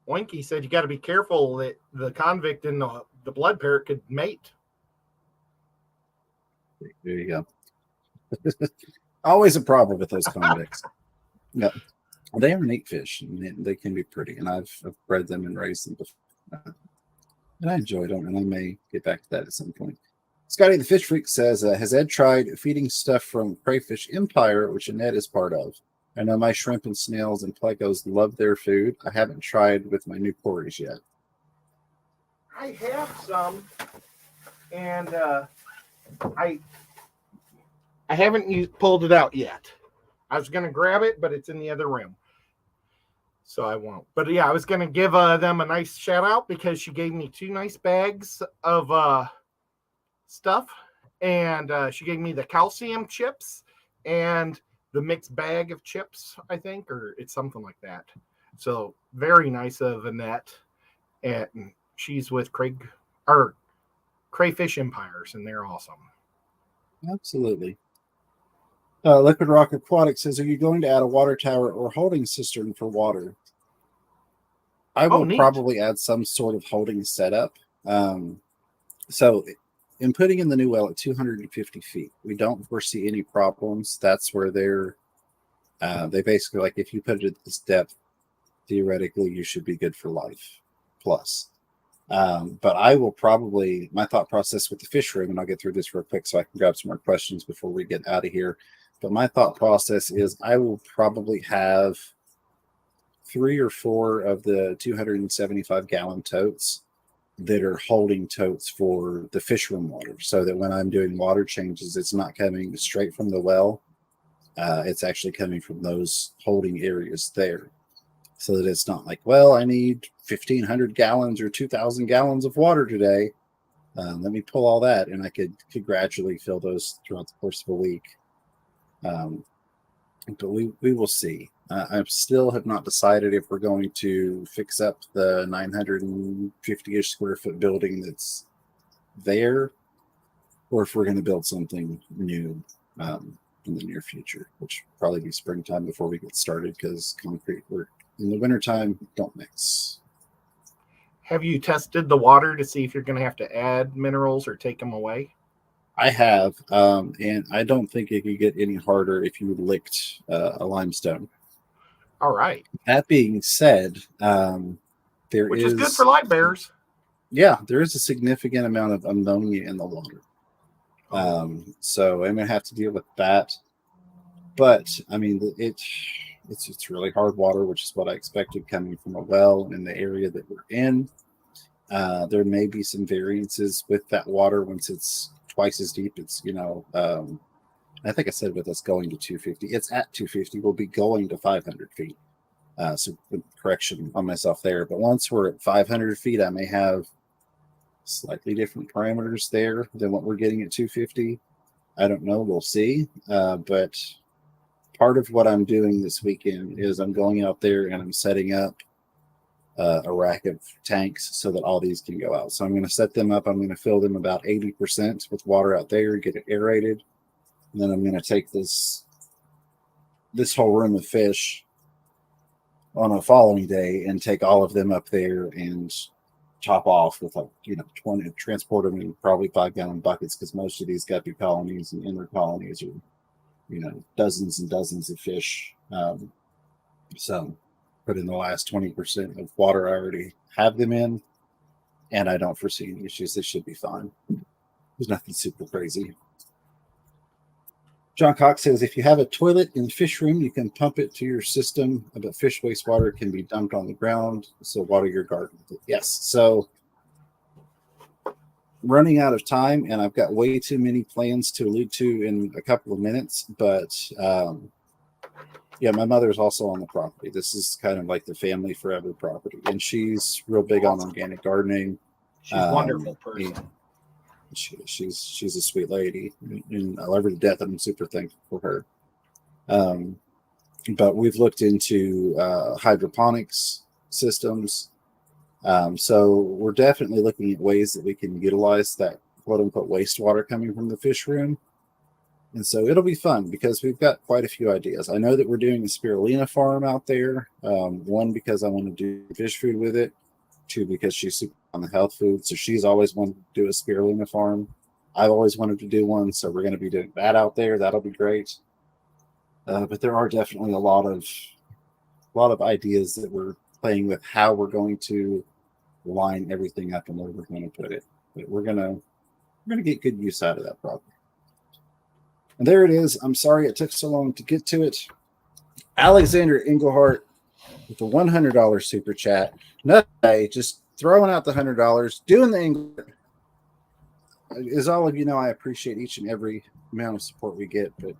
Oinky said you got to be careful that the convict and the blood parrot could mate. There you go. Always a problem with those convicts. Yeah, they are neat fish, and they can be pretty, and I've bred them and raised them before. And I enjoy them, and I may get back to that at some point. Scotty the Fish Freak says, has Ed tried feeding stuff from Crayfish Empire, which Annette is part of? I know my shrimp and snails and plecos love their food. I haven't tried with my new Corys yet. I have some, and I haven't pulled it out yet. I was going to grab it, but it's in the other room, so I won't. But yeah, I was going to give them a nice shout out because she gave me 2 nice bags of stuff, and she gave me the calcium chips and the mixed bag of chips, I think, or it's something like that. So very nice of Annette, and she's with Crayfish Empires, and they're awesome. Absolutely. Liquid Rock Aquatic says, are you going to add a water tower or holding cistern for water? I will probably add some sort of holding setup. So in putting in the new well at 250 feet, we don't foresee any problems. That's where they basically, like, if you put it at this depth, theoretically you should be good for life plus. But I will probably, my thought process with the fish room, and I'll get through this real quick so I can grab some more questions before we get out of here. But my thought process is I will probably have 3 or 4 of the 275-gallon totes that are holding totes for the fish room water, so that when I'm doing water changes, it's not coming straight from the well. It's actually coming from those holding areas there, so that it's not like, well, I need 1,500 gallons or 2,000 gallons of water today. Let me pull all that, and I could gradually fill those throughout the course of a week. But we will see. I still have not decided if we're going to fix up the 950-ish square foot building that's there, or if we're going to build something new in the near future, which will probably be springtime before we get started, because concrete work in the wintertime don't mix. Have you tested the water to see if you're going to have to add minerals or take them away? I have, and I don't think it could get any harder if you licked a limestone. All right. That being said, Which is good for live bears. Yeah, there is a significant amount of ammonia in the water. So I'm gonna have to deal with that. But I mean, it's really hard water, which is what I expected coming from a well in the area that we're in. There may be some variances with that water once it's twice as deep. It's, I think I said with us going to 250, it's at 250. We'll be going to 500 feet. So correction on myself there. But once we're at 500 feet, I may have slightly different parameters there than what we're getting at 250. I don't know. We'll see. But part of what I'm doing this weekend is I'm going out there and I'm setting up a rack of tanks so that all these can go out. So I'm going to set them up. I'm going to fill them about 80% with water out there, get it aerated. And then I'm going to take this whole room of fish on a following day and take all of them up there and top off with 20, transport them in probably 5-gallon buckets, because most of these guppy colonies and inner colonies are, dozens and dozens of fish. So put in the last 20% of water I already have them in, and I don't foresee any issues. They should be fine. There's nothing super crazy. John Cox says, if you have a toilet in the fish room, you can pump it to your system, but fish wastewater can be dumped on the ground, so water your garden. Yes. So running out of time, and I've got way too many plans to allude to in a couple of minutes, but yeah, my mother's also on the property. This is kind of like the family forever property, and she's real big on organic gardening. She's a wonderful person. She's a sweet lady, and I love her to death. I'm super thankful for her. But we've looked into hydroponics systems. So we're definitely looking at ways that we can utilize that quote unquote wastewater coming from the fish room. And so it'll be fun because we've got quite a few ideas. I know that we're doing a spirulina farm out there. One, because I want to do fish food with it. 2, because she's super on the health food. So she's always wanted to do a spirulina farm. I've always wanted to do one. So we're going to be doing that out there. That'll be great. But there are definitely a lot of ideas that we're playing with, how we're going to line everything up and where we're going to put it. But we're going to get good use out of that property. And there it is. I'm sorry it took so long to get to it. Alexander Englehart with the $100 super chat. Nothing, just throwing out the $100, doing the Englehart. As all of you know, I appreciate each and every amount of support we get, but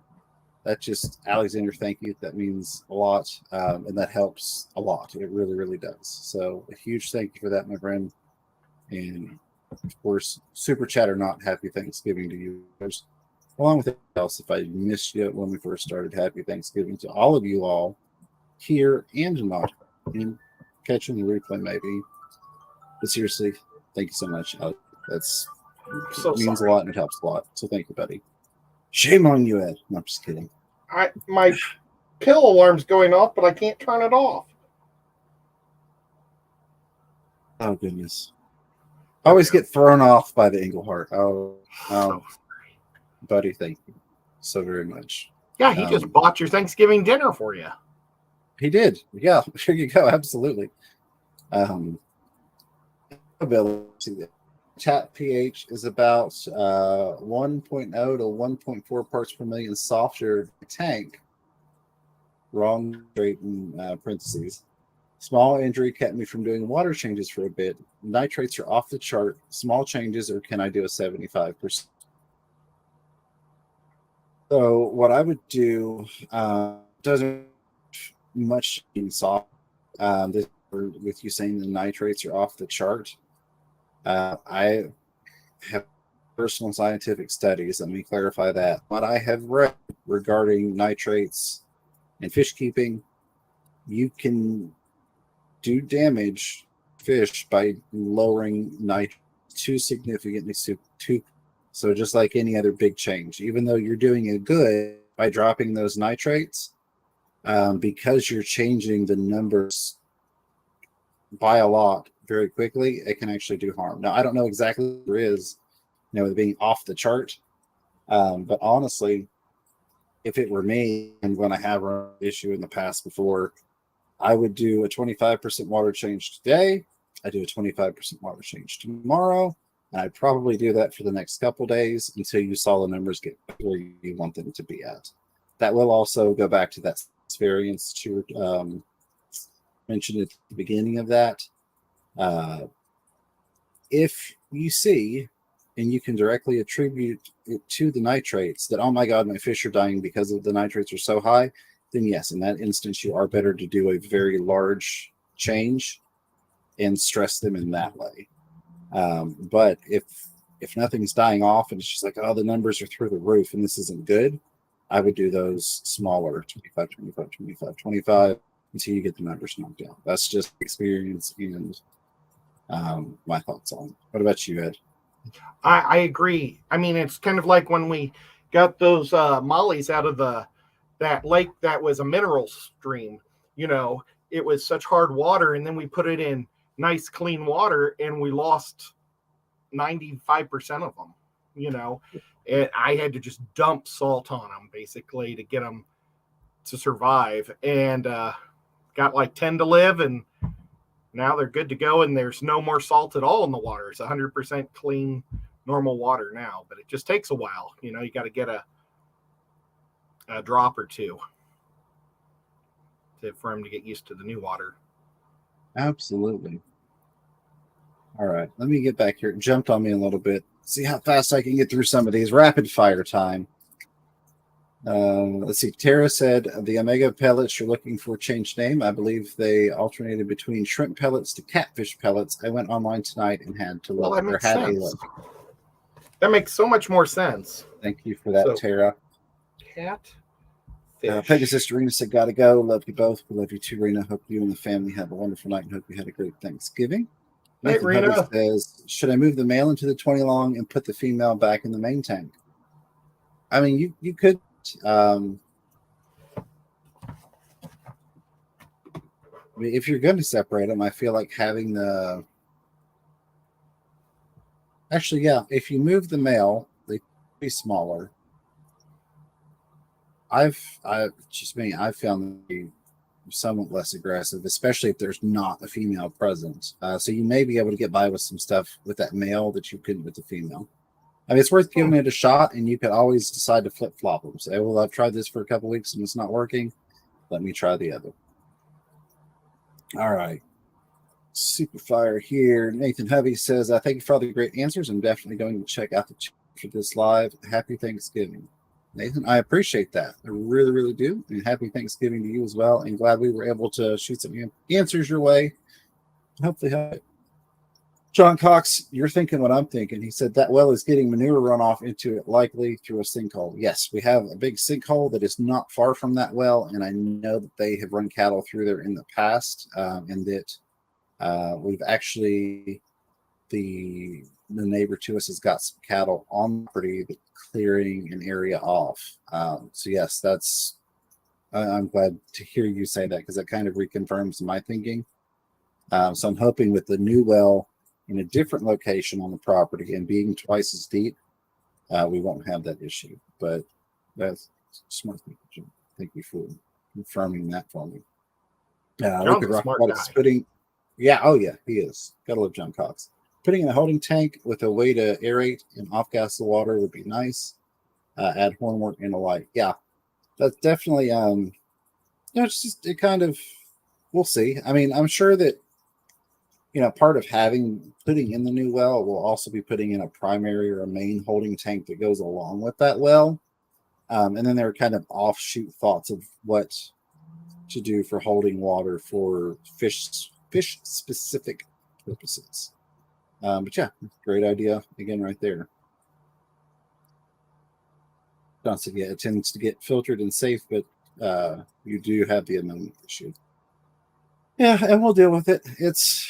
that's just, Alexander, thank you. That means a lot, and that helps a lot. It really, really does. So a huge thank you for that, my friend. And of course, super chat or not, happy Thanksgiving to you. Along with everything else, if I missed you when we first started, happy Thanksgiving to all of you all here and not, and catching the replay maybe. But seriously, thank you so much. That's means a lot and it helps a lot. So thank you, buddy. Shame on you, Ed. No, I'm just kidding. My pill alarm's going off, but I can't turn it off. Oh goodness. I always get thrown off by the Englehart. Oh, buddy, thank you so very much. Yeah, he just bought your Thanksgiving dinner for you. He did. Yeah, here you go. Absolutely. Chat pH is about 1.0 to 1.4 parts per million softer than T.A.N.K. Wrong, straight in parentheses. Small injury kept me from doing water changes for a bit. Nitrates are off the chart. Small changes, or can I do a 75%? So what I would do doesn't much in soft. With you saying the nitrates are off the chart, I have personal scientific studies. Let me clarify that. What I have read regarding nitrates and fish keeping, you can do damage fish by lowering nitrates too significantly. So just like any other big change, even though you're doing it good by dropping those nitrates, because you're changing the numbers by a lot very quickly, it can actually do harm. Now, I don't know exactly what there is, with being off the chart, but honestly, if it were me, I'm going to have an issue in the past before. I would do a 25% water change today. I do a 25% water change tomorrow. And I'd probably do that for the next couple days until you saw the numbers get where you want them to be at. That will also go back to that variance that you mentioned at the beginning of that. If you see, and you can directly attribute it to the nitrates, that, oh my God, my fish are dying because of the nitrates are so high, then yes, in that instance, you are better to do a very large change and stress them in that way. But if nothing's dying off and it's just like, oh, the numbers are through the roof and this isn't good, I would do those smaller, 25, 25, 25, 25, until you get the numbers knocked down. That's just experience and my thoughts on it. What about you, Ed? I agree. I mean, it's kind of like when we got those mollies out of that lake that was a mineral stream. It was such hard water, and then we put it in nice clean water, and we lost 95% of them. And I had to just dump salt on them basically to get them to survive, and got like 10 to live, and now they're good to go, and there's no more salt at all in the water. It's 100% clean, normal water now, but it just takes a while. You got to get a drop or two for them to get used to the new water. Absolutely. All right, let me get back here. It jumped on me a little bit. See how fast I can get through some of these. Rapid fire time. Let's see. Tara said the Omega pellets you're looking for changed name. I believe they alternated between shrimp pellets to catfish pellets. I went online tonight and had to look. Well, that makes sense. That makes so much more sense. Thank you for that, Tara. Cat. Pegasus Rena said, gotta go. Love you both. We love you too, Rena. Hope you and the family have a wonderful night and hope you had a great Thanksgiving. Hey, Rena says, should I move the male into the 20 long and put the female back in the main tank? I mean, you could. If you're going to separate them, I feel like having the. Actually, yeah, if you move the male, they could be smaller. I've found them to be somewhat less aggressive, especially if there's not a female present. So you may be able to get by with some stuff with that male that you couldn't with the female. I mean, it's worth giving it a shot, and you could always decide to flip-flop them. Say, well, I've tried this for a couple weeks and it's not working. Let me try the other. All right. Super fire here. Nathan Hovey says, thank you for all the great answers. I'm definitely going to check out the chat for this live. Happy Thanksgiving. Nathan, I appreciate that. I really, really do. And happy Thanksgiving to you as well. And glad we were able to shoot some answers your way. Hopefully help it. John Cox, you're thinking what I'm thinking. He said that well is getting manure runoff into it, likely through a sinkhole. Yes, we have a big sinkhole that is not far from that well, and I know that they have run cattle through there in the past, and that we've actually the neighbor to us has got some cattle on the property, but clearing an area off. So yes, I'm glad to hear you say that because that kind of reconfirms my thinking. So I'm hoping with the new well in a different location on the property and being twice as deep, we won't have that issue. But that's smart. Thank you for confirming that for me. Putting, yeah, oh yeah, he is. Gotta love John Cox. Putting in a holding tank with a way to aerate and off-gas the water would be nice. Add hornwort and the like. Yeah, that's definitely. It's just it kind of we'll see. I mean, I'm sure that, part of putting in the new well will also be putting in a primary or a main holding tank that goes along with that well. And then there are kind of offshoot thoughts of what to do for holding water for fish specific purposes. But yeah, great idea again right there. It tends to get filtered and safe, but you do have the ammonia issue. Yeah, and we'll deal with it. It's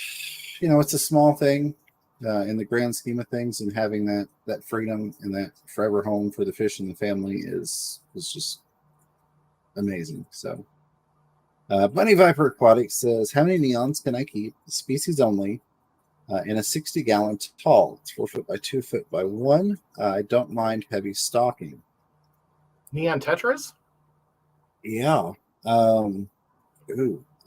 a small thing in the grand scheme of things, and having that freedom and that forever home for the fish and the family is just amazing. So, Bunny Viper Aquatic says, "How many neons can I keep? Species only, in a 60-gallon tall. It's 4 foot by 2 foot by 1. I don't mind heavy stocking." Neon tetras? Yeah.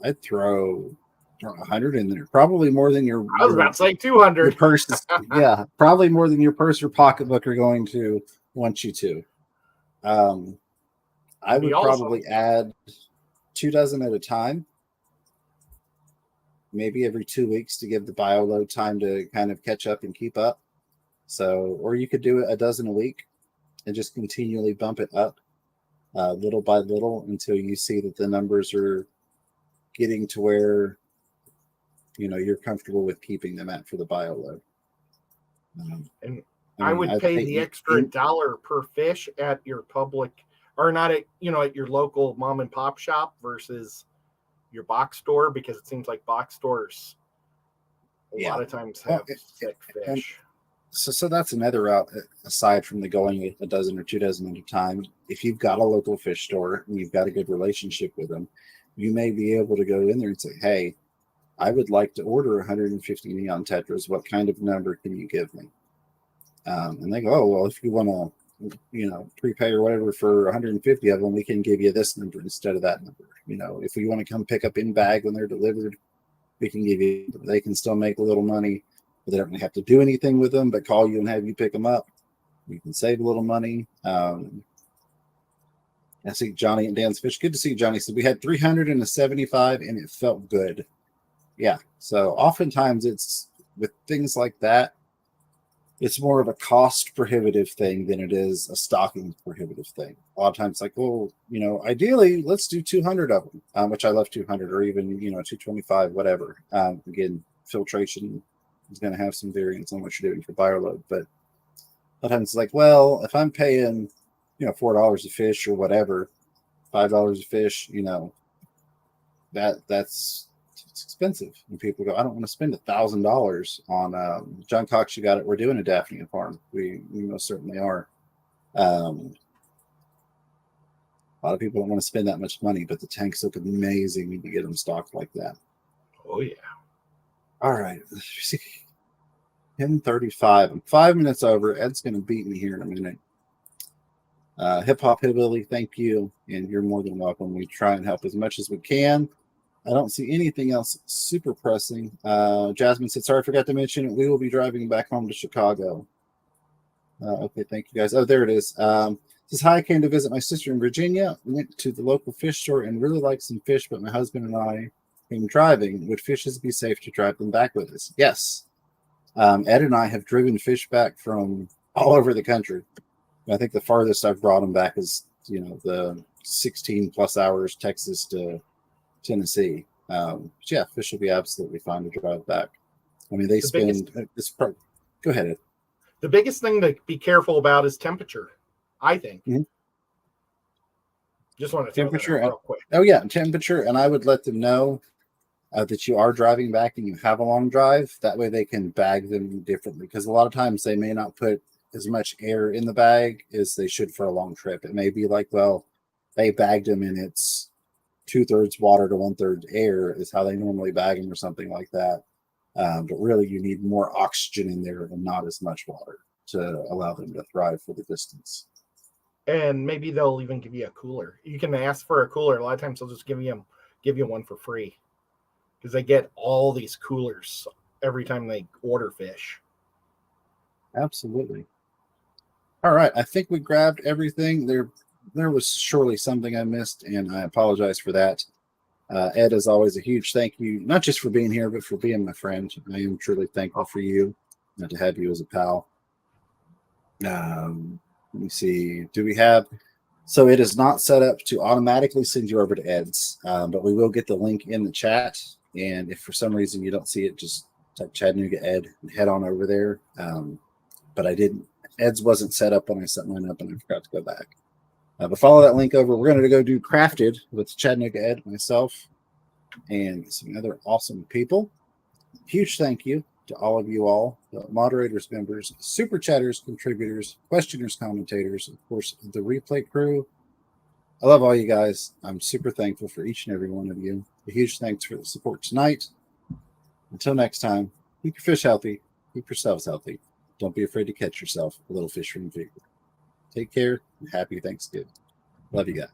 I'd throw 100 in there. Probably more than I was about to say 200. Your purse is, yeah, probably more than your purse or pocketbook are going to want you to. I would probably add 2 dozen at a time, maybe every 2 weeks to give the bio load time to kind of catch up and keep up. So, or you could do it a dozen a week and just continually bump it up little by little until you see that the numbers are getting to where you're comfortable with keeping them at for the bio load. And I would pay the extra $1 per fish at your public, or not at your local mom and pop shop versus your box store, because it seems like box stores a lot of times have sick fish. So that's another route aside from the going a dozen or 2 dozen at a time. If you've got a local fish store and you've got a good relationship with them, you may be able to go in there and say, "Hey, I would like to order 150 neon tetras. What kind of number can you give me?" And they go, "Oh, well, if you want to, prepay or whatever for 150 of them, we can give you this number instead of that number. If we want to come pick up in bag when they're delivered, we can give you. They can still make a little money, but they don't have to do anything with them, but call you and have you pick them up. You can save a little money." I see Johnny and Dan's Fish. Good to see Johnny. So we had 375 and it felt good. Yeah. So oftentimes it's with things like that, it's more of a cost prohibitive thing than it is a stocking prohibitive thing. A lot of times, like, well, ideally, let's do 200 of them, which I love 200 or even, 225, whatever. Again, filtration is going to have some variance on what you're doing for bio load. But a lot of times it's like, well, if I'm paying, $4 a fish or whatever, $5 a fish, that's it's expensive. And people go, "I don't want to spend $1,000 on John Cox. You got it. We're doing a Daphnia farm. We most certainly are." A lot of people don't want to spend that much money, but the tanks look amazing when you get them stocked like that. Oh yeah. All right. 10:35. I'm 5 minutes over. Ed's going to beat me here in a minute. Hip Hop Hillbilly, thank you, and you're more than welcome. We try and help as much as we can. I don't see anything else super pressing. Jasmine said, "Sorry, I forgot to mention it. We will be driving back home to Chicago." Okay, thank you guys. Oh, there it is. Says, "Hi, I came to visit my sister in Virginia. We went to the local fish store and really liked some fish, but my husband and I came driving. Would fishes be safe to drive them back with us?" Yes. Ed and I have driven fish back from all over the country. I think the farthest I've brought them back is, the 16 plus hours, Texas to Tennessee. Yeah, fish will be absolutely fine to drive back. I mean, they spend this. Go ahead, Ed. The biggest thing to be careful about is temperature, I think. Mm-hmm. Just want to temperature real quick. Oh yeah, temperature, and I would let them know that you are driving back and you have a long drive. That way they can bag them differently, because a lot of times they may not put as much air in the bag as they should for a long trip. It may be like, well, they bagged them and it's 2/3 water to 1/3 air is how they normally bag them or something like that. But really you need more oxygen in there and not as much water to allow them to thrive for the distance. And maybe they'll even give you a cooler. You can ask for a cooler. A lot of times they'll just give you one for free, because they get all these coolers every time they order fish. Absolutely. All right, I think we grabbed everything. There was surely something I missed, and I apologize for that. Ed, as always, a huge thank you, not just for being here, but for being my friend. I am truly thankful for you and to have you as a pal. Let me see. Do we have? So it is not set up to automatically send you over to Ed's, but we will get the link in the chat. And if for some reason you don't see it, just type Chattanooga Ed and head on over there. But I didn't. Ed's wasn't set up when I set mine up, and I forgot to go back. But follow that link over. We're going to go do Crafted with Chattanooga Ed, myself, and some other awesome people. Huge thank you to all of you all, the moderators, members, super chatters, contributors, questioners, commentators, of course, the replay crew. I love all you guys. I'm super thankful for each and every one of you. A huge thanks for the support tonight. Until next time, keep your fish healthy, keep yourselves healthy. Don't be afraid to catch yourself a little fish from the feed. Take care and happy Thanksgiving. Love you guys.